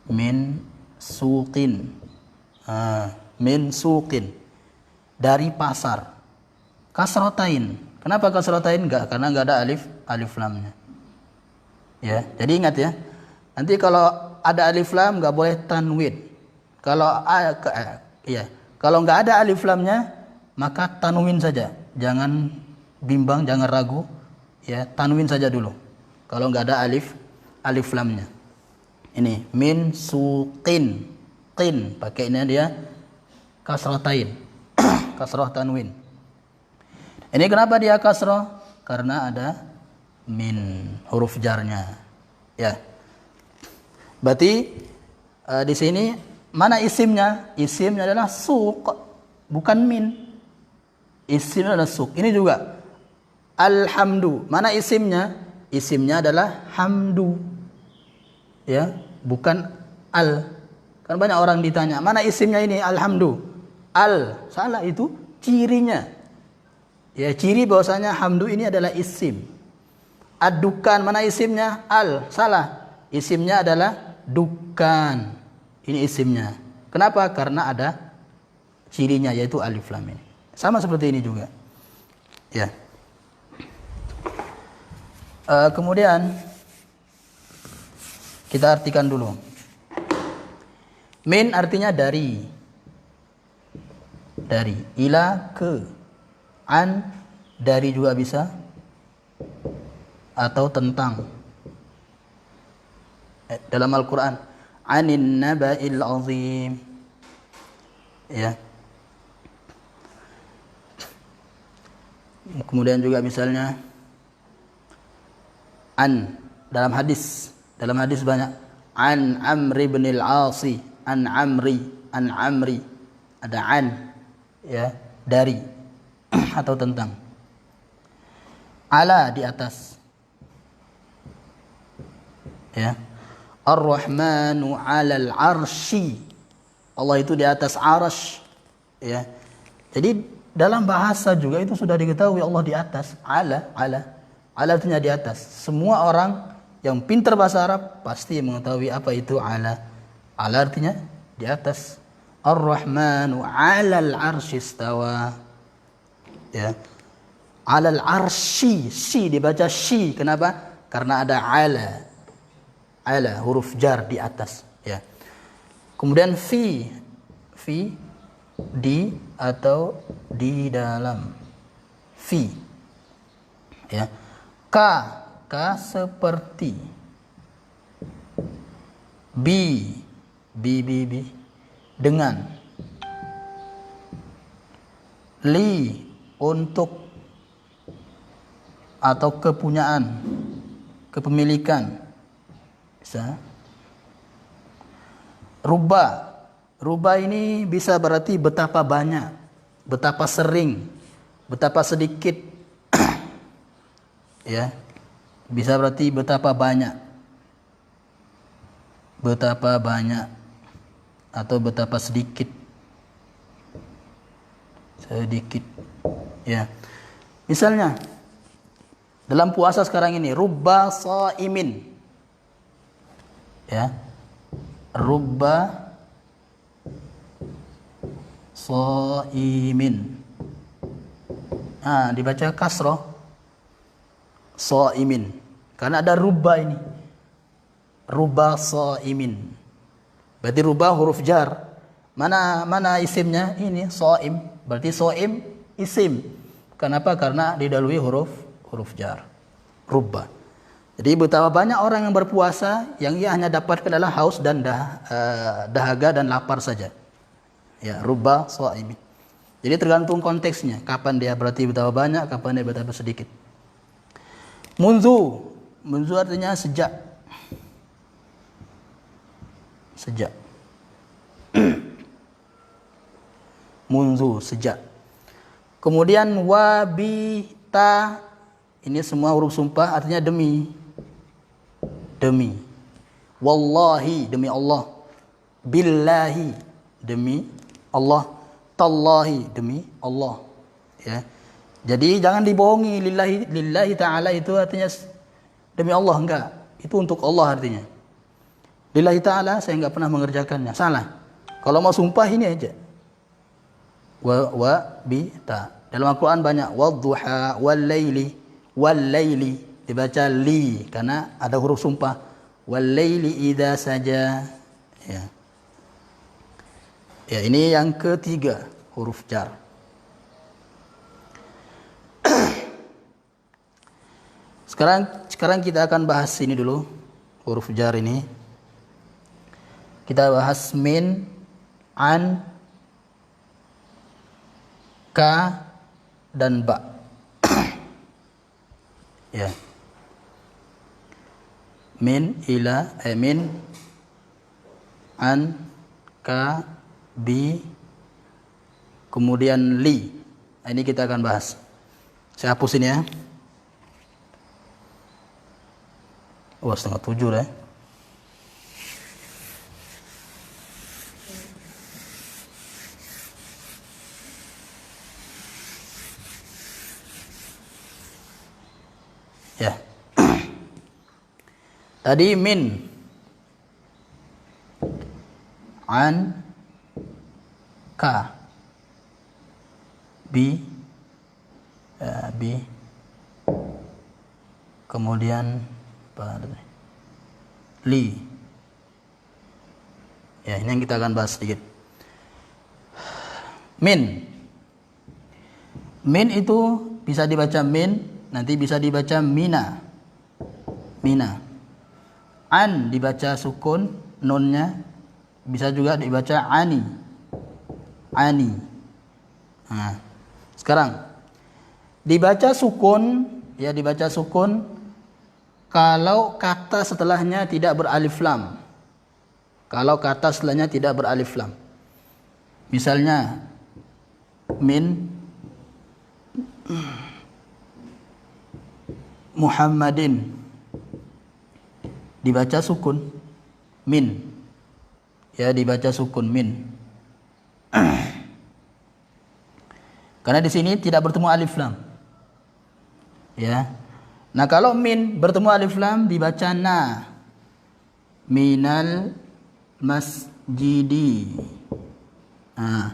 Min suqin. Min suqin. Dari pasar. Kasrotain. Kenapa kasrotain? Enggak, karena enggak ada alif lamnya. Ya, jadi ingat ya. Nanti kalau ada alif lam enggak boleh tanwin. Kalau enggak ada alif lamnya, maka tanwin saja. Jangan bimbang, jangan ragu. Ya, tanwin saja dulu. Kalau enggak ada alif lamnya. Ini min suqin. Qin pakainya dia kasrotain. Kasroh tanwin. Ini kenapa dia kasroh? Karena ada min huruf jarnya. Ya. Berarti di sini mana isimnya? Isimnya adalah suq, bukan min. Isimnya adalah suq. Ini juga alhamdu. Mana isimnya? Isimnya adalah hamdu. Ya, bukan al. Kan banyak orang ditanya, mana isimnya ini? Alhamdu. Al, salah, itu cirinya. Ya, ciri bahwasanya hamdu ini adalah isim. Ad-dukan, mana isimnya? Al, salah. Isimnya adalah dukan. Ini isimnya. Kenapa? Karena ada cirinya yaitu alif lam ini. Sama seperti ini juga. Ya. Kemudian kita artikan dulu. Min artinya dari. Dari. Ila, ke. An, dari juga bisa. Atau tentang. Dalam Al-Quran. Anin naba'il azim. Ya. Kemudian juga misalnya. An. Dalam hadis banyak. An Amri bin al-Asi. An Amri. Ada an. Ya. Dari. Atau tentang. Ala, di atas. Ya. Ar-Rahmanu 'alal 'arsy. Allah itu di atas arasy. Ya. Jadi dalam bahasa juga itu sudah diketahui Allah di atas. Ala artinya di atas. Semua orang yang pintar bahasa Arab pasti mengetahui apa itu ala. Ala artinya di atas. Ar-Rahmanu 'alal 'arsy istawa. Ya. 'Alal 'arsy, si dibaca syi. Kenapa? Karena ada ala. Ala, huruf jar di atas. Ya. Kemudian fi di atau di dalam. Fi. Ya. Ka seperti. Bi dengan. Li, untuk atau kepunyaan, kepemilikan. Bisa. Ruba ini bisa berarti betapa banyak, betapa sering, betapa sedikit. Ya. Bisa berarti betapa banyak. Betapa banyak atau betapa sedikit. Sedikit. Ya. Misalnya dalam puasa sekarang ini, rubba shaimin. Ya. Rubba shaimin. Dibaca kasroh. Shaimin. Karena ada rubba ini. Ruba shaimin. Berarti ruba huruf jar. Mana isimnya? Ini shaim. Berarti shaim isim. Kenapa? Karena didahului huruf jar. Ruba. Jadi betapa banyak orang yang berpuasa yang ia hanya dapatkan adalah haus dan dahaga dan lapar saja. Ya, ruba shaimin. Jadi tergantung konteksnya. Kapan dia berarti betapa banyak, kapan dia betapa sedikit. Munzu. Munzu artinya sejak. Sejak. Munzu, sejak. Kemudian wabita, ini semua huruf sumpah artinya demi. Demi. Wallahi, demi Allah. Billahi, demi Allah. Tallahi, demi Allah. Ya. Jadi jangan dibohongi. Lillahi ta'ala itu artinya demi Allah, enggak. Itu untuk Allah artinya. Lillahi ta'ala saya enggak pernah mengerjakannya. Salah. Kalau mau sumpah ini aja. Wa bi ta. Dalam Al-Qur'an banyak wadduha wal laili dibaca li karena ada huruf sumpah. Wal laili idza saja. Ya. Ya, ini yang ketiga, huruf jar. Sekarang kita akan bahas ini dulu, huruf jar ini. Kita bahas min, an, ka, dan ba. Ya. Min, ila, min, an, ka, bi, kemudian li. Ini kita akan bahas. Saya hapus ini ya. Oh, 6:30 dah. Ya. Tadi min, an, ka, bi, kemudian li. Ya, ini yang kita akan bahas sedikit. Min itu bisa dibaca min, nanti bisa dibaca mina. An dibaca sukun nunnya, bisa juga dibaca ani. Nah, sekarang dibaca sukun, ya dibaca sukun kalau kata setelahnya tidak beralif lam. Kalau kata setelahnya tidak beralif lam. Misalnya min Muhammadin dibaca sukun min. Ya, dibaca sukun min. Karena di sini tidak bertemu alif lam. Ya. Nah, kalau min bertemu alif lam dibaca na. Minal masjidi. Nah,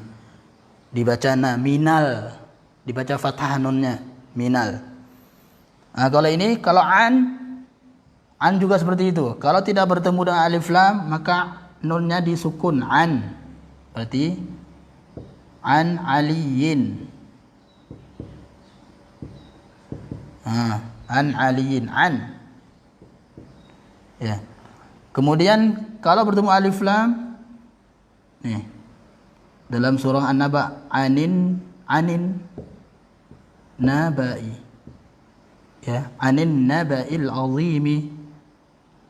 dibaca na, minal. Dibaca fathah nunnya, minal. Nah, kalau an juga seperti itu. Kalau tidak bertemu dengan alif lam, maka nunnya disukun, an. Berarti an aliyin. An aliyin, an. Ya. Kemudian kalau bertemu alif lam, nih dalam surah An-Naba, anin nabai. Ya, anin naba'il azimi.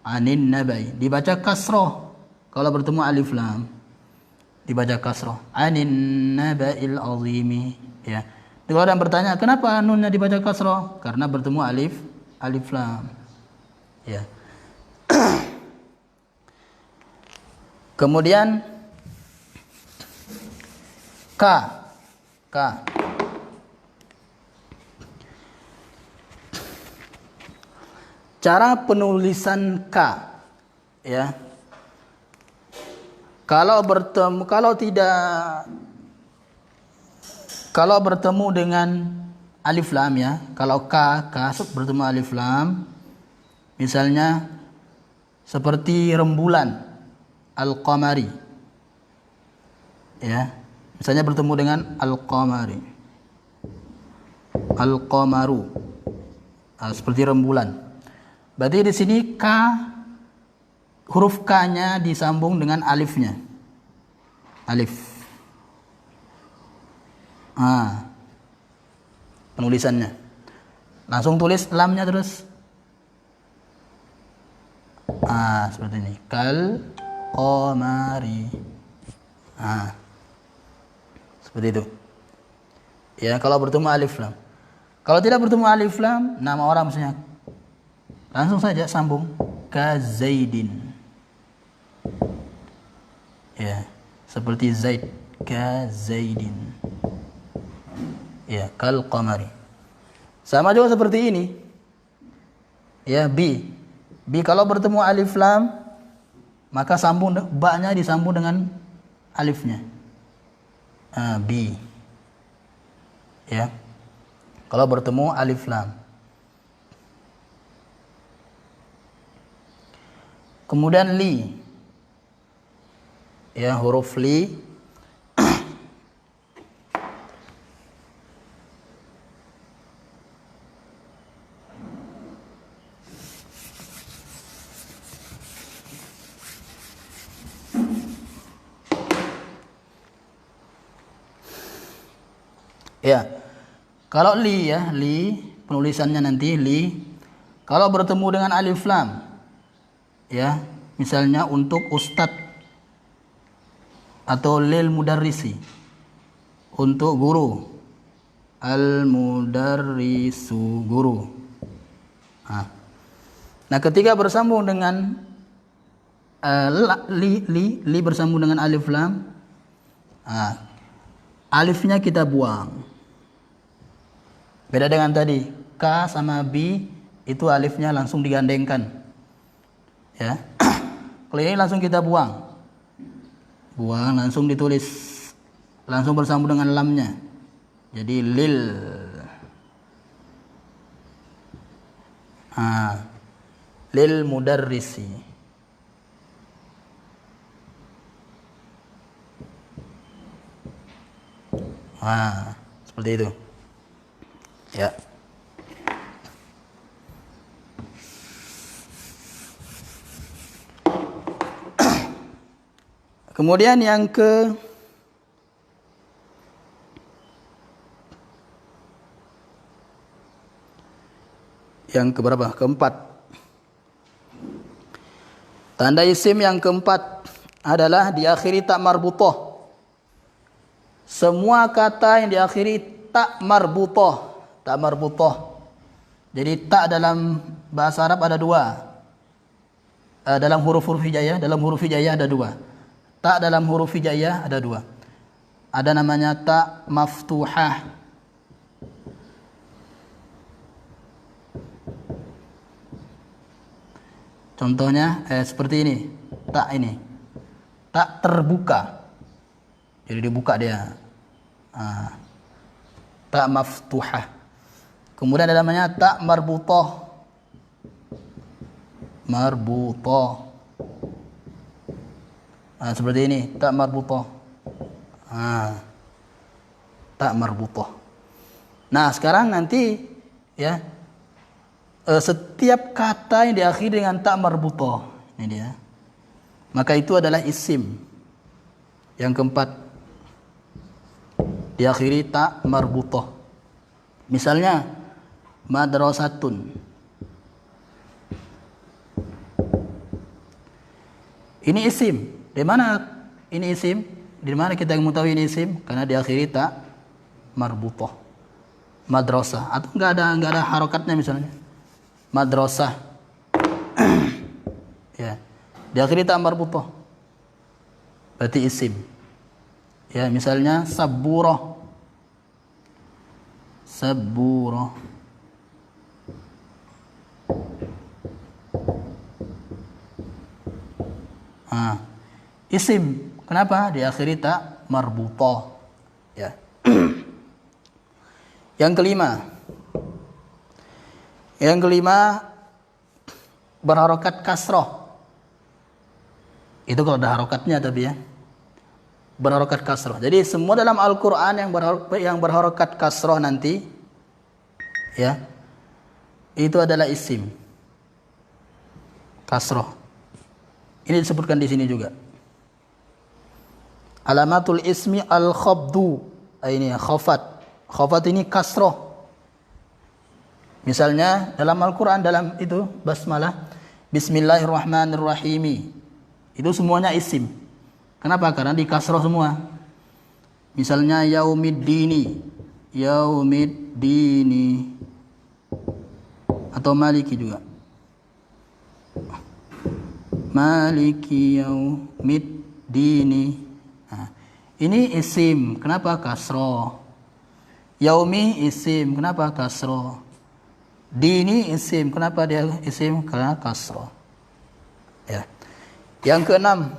Anin nabai dibaca kasroh. Kalau bertemu alif lam dibaca kasroh. Anin naba'il azimi. Ya. Kalau ada yang bertanya, kenapa nunnya dibaca kasroh? Karena bertemu alif lam. Ya. Kemudian ka. Cara penulisan ka, ya. Kalau bertemu dengan alif lam, ya. Kalau ka bertemu alif lam, misalnya seperti rembulan, al-qamari. Ya, misalnya bertemu dengan al-qamari, al-qamaru, seperti rembulan. Berarti di sini K, huruf K-nya disambung dengan alifnya. Alif. Penulisannya. Langsung tulis lamnya terus. Seperti ini. Kal qamari. Seperti itu. Ya, kalau bertemu alif lam. Kalau tidak bertemu alif lam, nama orang misalnya langsung saja sambung ka Zaidin. Ya, seperti Zaid, ka Zaidin. Ya, kal qamari. Sama juga seperti ini. Ya, bi. Bi kalau bertemu alif lam, maka sambung ba-nya disambung dengan alifnya. Bi. Ya. Kalau bertemu alif lam. Kemudian li. Ya, huruf li. Ya. Kalau li ya, li penulisannya nanti li. Kalau bertemu dengan alif lam, ya, misalnya untuk ustadz atau lil mudarrisi, untuk guru, al mudarrisu, guru. Nah, ketika bersambung dengan li bersambung dengan alif lam, alifnya kita buang. Beda dengan tadi, K sama B itu alifnya langsung digandengkan. Ya. Kalau ini langsung kita buang. Buang, langsung ditulis. Langsung bersambung dengan lamnya. Jadi lil. Lil mudarrisi. Seperti itu. Ya. Kemudian yang ke berapa? Keempat. Tanda isim yang keempat adalah diakhiri tak marbutoh. Semua kata yang diakhiri tak marbutoh. Tak marbutoh. Jadi tak dalam bahasa Arab ada dua. Dalam huruf-huruf hijaiyah, ada dua. Tak dalam huruf hijaiyah ada dua. Ada namanya tak maftuhah. Contohnya seperti ini. Tak ini. Tak terbuka. Jadi dibuka dia. Tak maftuhah. Kemudian ada namanya tak marbutoh. Marbutoh. Seperti ini, tak marbutoh. Tak marbutoh. Nah, sekarang nanti ya, setiap kata yang diakhiri dengan tak marbutoh, ini dia, maka itu adalah isim. Yang keempat, diakhiri tak marbutoh. Misalnya madrasatun. Ini isim. Di mana ini isim? Di mana kita mengetahui ini isim? Karena diakhiri tak marbutoh. Madrasah, atau enggak ada harokatnya misalnya. Madrasah. Ya. Diakhiri tak marbutoh. Berarti isim. Ya, misalnya saburoh. Saburoh. Isim. Kenapa? Diakhiri tak marbutoh. Ya. Yang kelima berharokat kasroh. Itu kalau ada harokatnya tapi ya. Berharokat kasroh. Jadi semua dalam Al-Quran yang berharokat kasroh nanti, ya, itu adalah isim kasroh. Ini disebutkan di sini juga. Alamatul ismi al-khabdu. Ini khafat. Khafat ini kasroh. Misalnya dalam Al-Quran, dalam itu basmalah, Bismillahirrahmanirrahim, itu semuanya isim. Kenapa? Karena di kasroh semua. Misalnya yaumiddini, yaumiddini, atau maliki juga, maliki yaumiddini. Nah, ini isim. Kenapa? Kasroh. Yaumi isim. Kenapa? Kasroh. Dini isim. Kenapa dia isim? Karena kasroh. Ya. Yang keenam,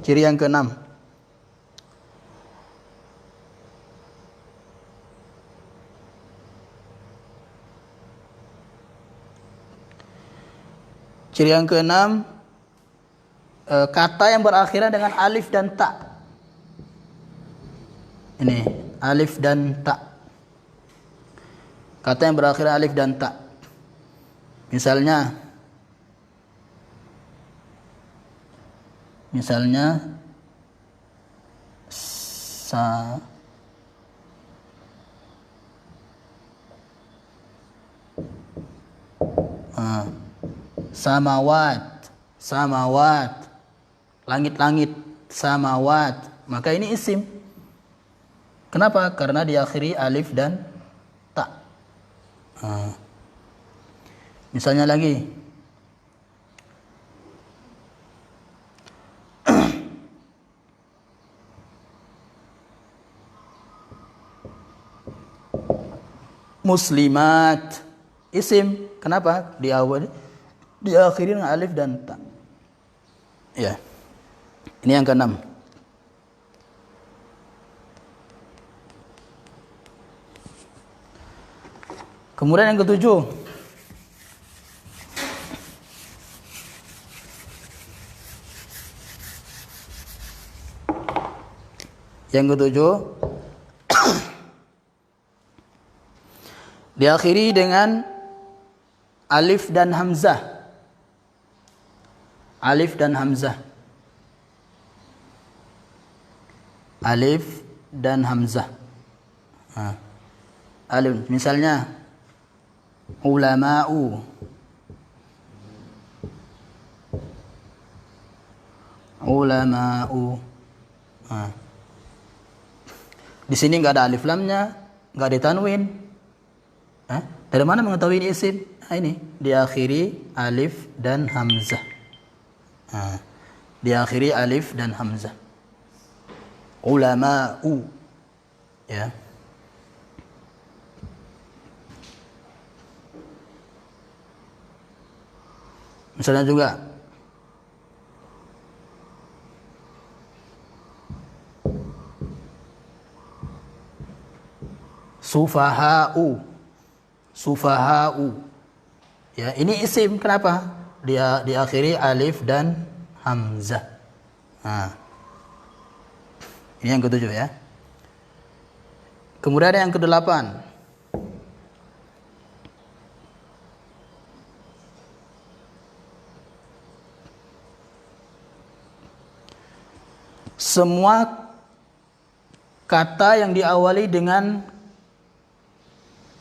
ciri yang keenam, kata yang berakhiran dengan alif dan ta. Ini alif dan ta. Kata yang berakhiran alif dan ta. Misalnya samawat, langit-langit, samawat, maka ini isim. Kenapa? Karena diakhiri alif dan ta. Misalnya lagi, muslimat, isim. Kenapa? Diakhiri dengan alif dan ta. Ya. Ini yang keenam. Kemudian yang ketujuh, diakhiri dengan alif dan hamzah. Alif dan hamzah. Alif dan hamzah. Alif. Misalnya ulama'u, ulama'u. Di sini nggak ada alif lamnya, nggak ada tanwin. Dari mana mengetahui ini isim? Ini diakhiri alif dan hamzah. Diakhiri alif dan hamzah. Ulama'u, ya. Misalnya juga sufaha'u, sufaha'u. Ya, ini isim. Kenapa? Dia diakhiri alif dan hamzah. Ini yang ketujuh ya. Kemudian yang kedelapan, semua kata yang diawali dengan,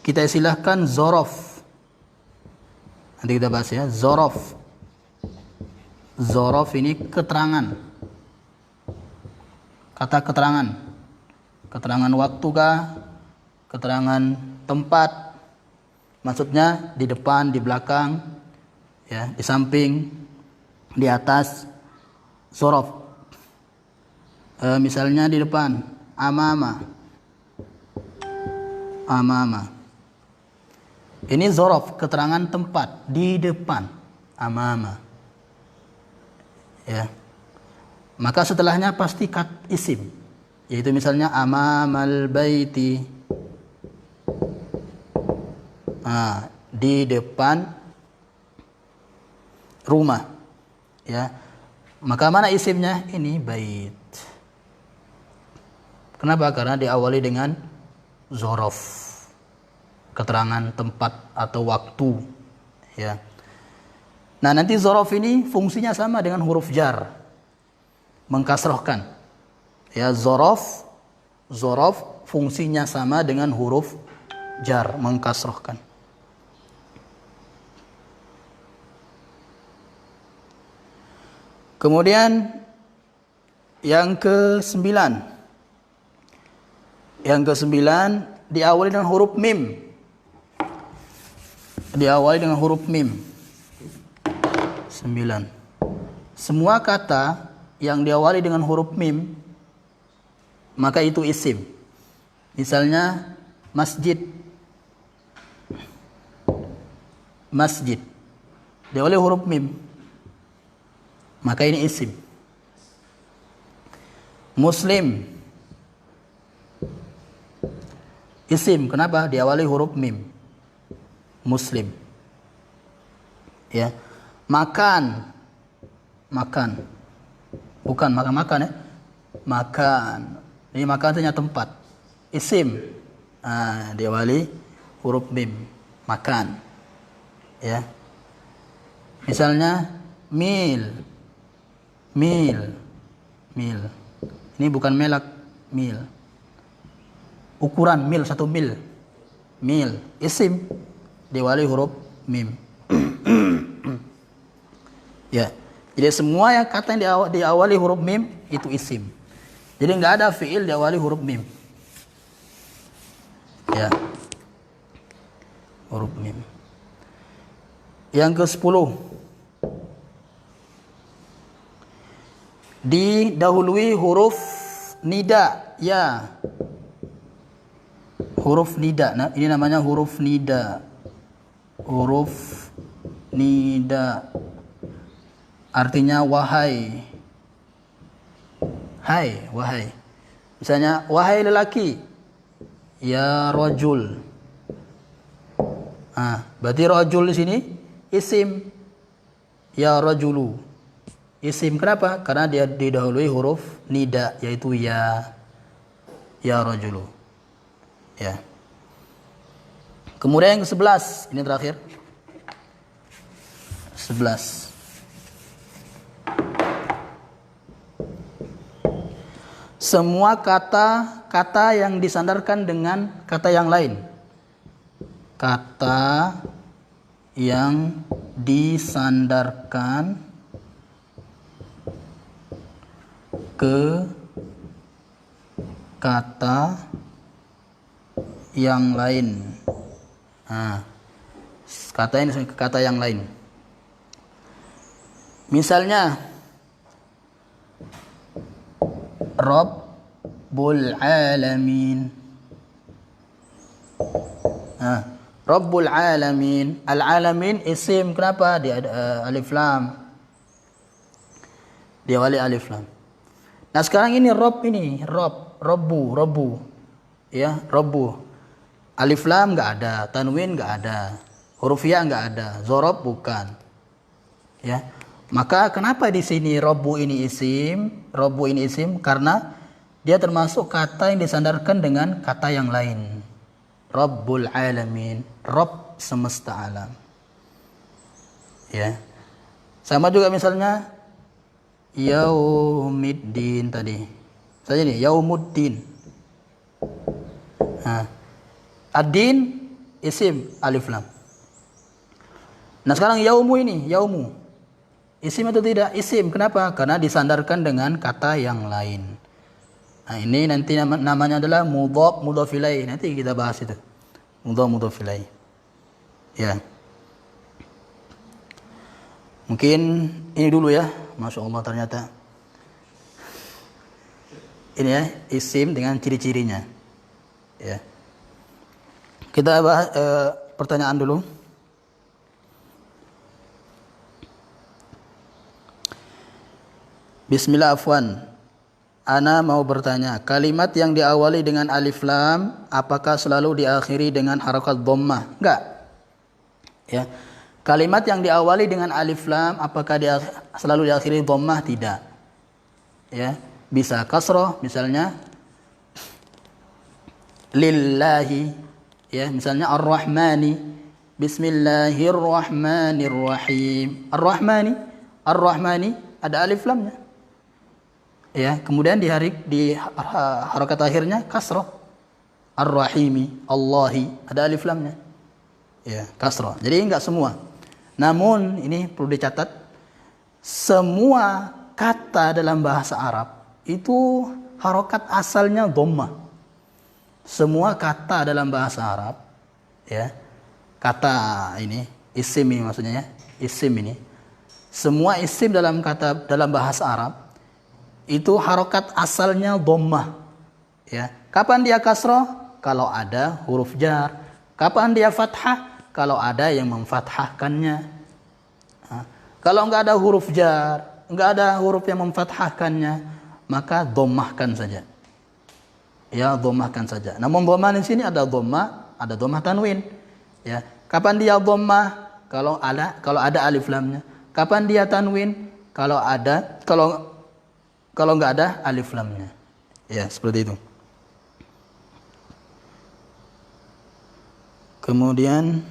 kita istilahkan zorof. Nanti kita bahas ya, zorof. Zorof ini keterangan. Kata keterangan. Keterangan waktu kah? Keterangan tempat. Maksudnya di depan, di belakang, ya, di samping, di atas. Zorof. Misalnya di depan, amama. Amama. Ini zorof, keterangan tempat, di depan, amama. Ya. Maka setelahnya pasti isim, yaitu misalnya amamal baiti. Di depan rumah. Ya. Maka mana isimnya? Ini bait. Kenapa? Karena diawali dengan zorof, keterangan tempat atau waktu, ya. Nah, nanti zorof ini fungsinya sama dengan huruf jar, mengkasrohkan. Ya, zorof fungsinya sama dengan huruf jar, mengkasrohkan. Kemudian yang ke-9. Yang ke-9 diawali dengan huruf mim. Diawali dengan huruf mim. 9. Semua kata yang diawali dengan huruf mim maka itu isim. Misalnya masjid. Masjid. Diawali huruf mim. Maka ini isim. Muslim. Isim. Kenapa? Diawali huruf mim. Muslim. Ya. Makan. Makan. Bukan makan-makan ya. Makan. Ini makan artinya tempat. Isim. Diawali huruf mim. Makan. Ya. Misalnya mil. Mil. Ini bukan melak, mil. Ukuran mil, 1 mil. Mil. Isim. Diawali huruf mim. Ya. Jadi semua yang kata yang diawali huruf mim itu isim. Jadi nggak ada fiil diawali huruf mim. Ya. Huruf mim. Yang ke-10. Didahului huruf nida, ya. Huruf nida. Nah, ini namanya huruf nida. Huruf nida. Artinya wahai. Hai, wahai. Misalnya wahai lelaki. Ya rajul. Berarti rajul di sini isim. Ya rajulu. Isim. Kenapa? Karena dia didahului huruf nida, yaitu ya. Ya rajulu. Ya. Kemudian yang ke-11, ini terakhir. 11. Semua kata yang disandarkan dengan kata yang lain. Kata yang disandarkan ke kata yang lain. Kata ini ke kata yang lain. Misalnya Rabbul Alamin. Rabbul Alamin. Al-Alamin isim. Kenapa? Dia ada alif lam. Dia wali alif lam. Nah sekarang ini Rabb ini. Rabbu. Ya, Rabbu. Alif lam enggak ada. Tanwin enggak ada. Huruf ya enggak ada. Zorob bukan. Ya. Maka kenapa di sini Rabbu ini isim? Rabbu ini isim karena dia termasuk kata yang disandarkan dengan kata yang lain. Rabbul Alamin. Rabb semesta alam. Ya. Sama juga misalnya Yaumiddin tadi. Saja nih, Yaumuddin. Ad-din isim alif lam. Nah, sekarang yaumu ini, yaumu. Isim atau tidak? Isim. Kenapa? Karena disandarkan dengan kata yang lain. Nah, ini nanti namanya adalah mudhaf mudhaf ilaih. Nanti kita bahas itu. Mudhaf mudhaf ilaih. Ya. Mungkin ini dulu ya. Masya Allah ternyata. Ini ya, isim dengan ciri-cirinya. Ya. Kita bahas pertanyaan dulu. Bismillah afwan. Ana mau bertanya, kalimat yang diawali dengan alif lam apakah selalu diakhiri dengan harakat dhammah? Enggak. Ya. Kalimat yang diawali dengan alif lam, apakah dia selalu diakhiri dhammah? Tidak. Ya, bisa kasrah, misalnya lillahi, ya, misalnya ar-rahmani, bismillahirrahmanirrahim. Ar-rahmani ada alif lamnya. Ya, kemudian di harakat akhirnya kasrah. Ar-rahimi, Allahi, ada alif lamnya. Ya, kasrah. Jadi enggak semua. Namun ini perlu dicatat, semua kata dalam bahasa Arab itu harokat asalnya dhammah. Semua kata dalam bahasa Arab, ya, kata ini isim ini maksudnya, ya, isim ini, semua isim dalam bahasa Arab itu harokat asalnya dhammah. Ya, kapan dia kasrah? Kalau ada huruf jar. Kapan dia fathah? Kalau ada yang memfathahkannya. Kalau enggak ada huruf jar, enggak ada huruf yang memfathahkannya, maka dhammahkan saja. Ya, dhammahkan saja. Namun dhammah di sini ada dhammah tanwin. Ya, kapan dia dhammah? Kalau ada alif lamnya. Kapan dia tanwin? Kalau enggak ada alif lamnya. Ya, seperti itu. Kemudian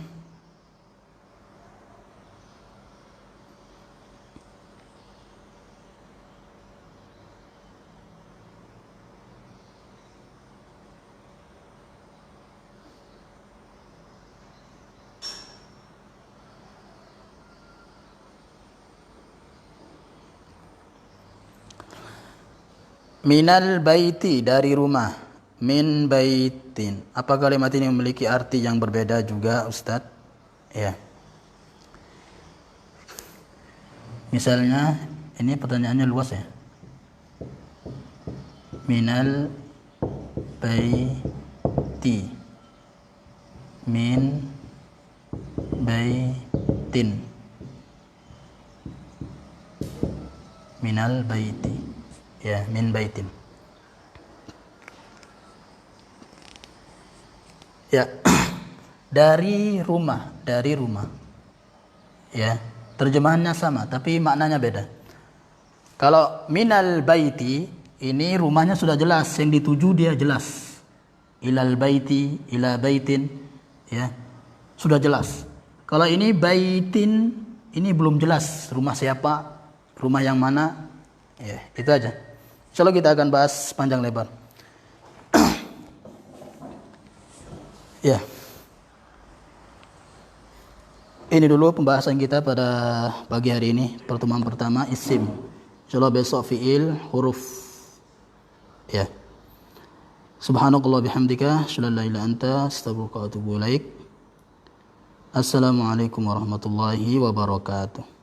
minal baiti, dari rumah. Min baitin. Apa kalimat ini memiliki arti yang berbeda juga, Ustadz? Ya. Misalnya, ini pertanyaannya luas ya. Minal baiti. Min baitin. Minal baiti. Ya, min baitin. Ya, dari rumah. Ya, terjemahannya sama, tapi maknanya beda. Kalau minal baiti, ini rumahnya sudah jelas, yang dituju dia jelas. Ilal baiti, ila baitin, ya, sudah jelas. Kalau ini baitin, ini belum jelas, rumah siapa, rumah yang mana, ya, itu aja. Insyaallah kita akan bahas panjang lebar. Ya, ini dulu pembahasan kita pada pagi hari ini. Pertemuan pertama isim. Insyaallah besok fiil, huruf. Ya. Subhanakallah bihamdika, asyhadu an la ilaha illa anta, astaghfiruka wa atubu ilaik. Assalamualaikum warahmatullahi wabarakatuh.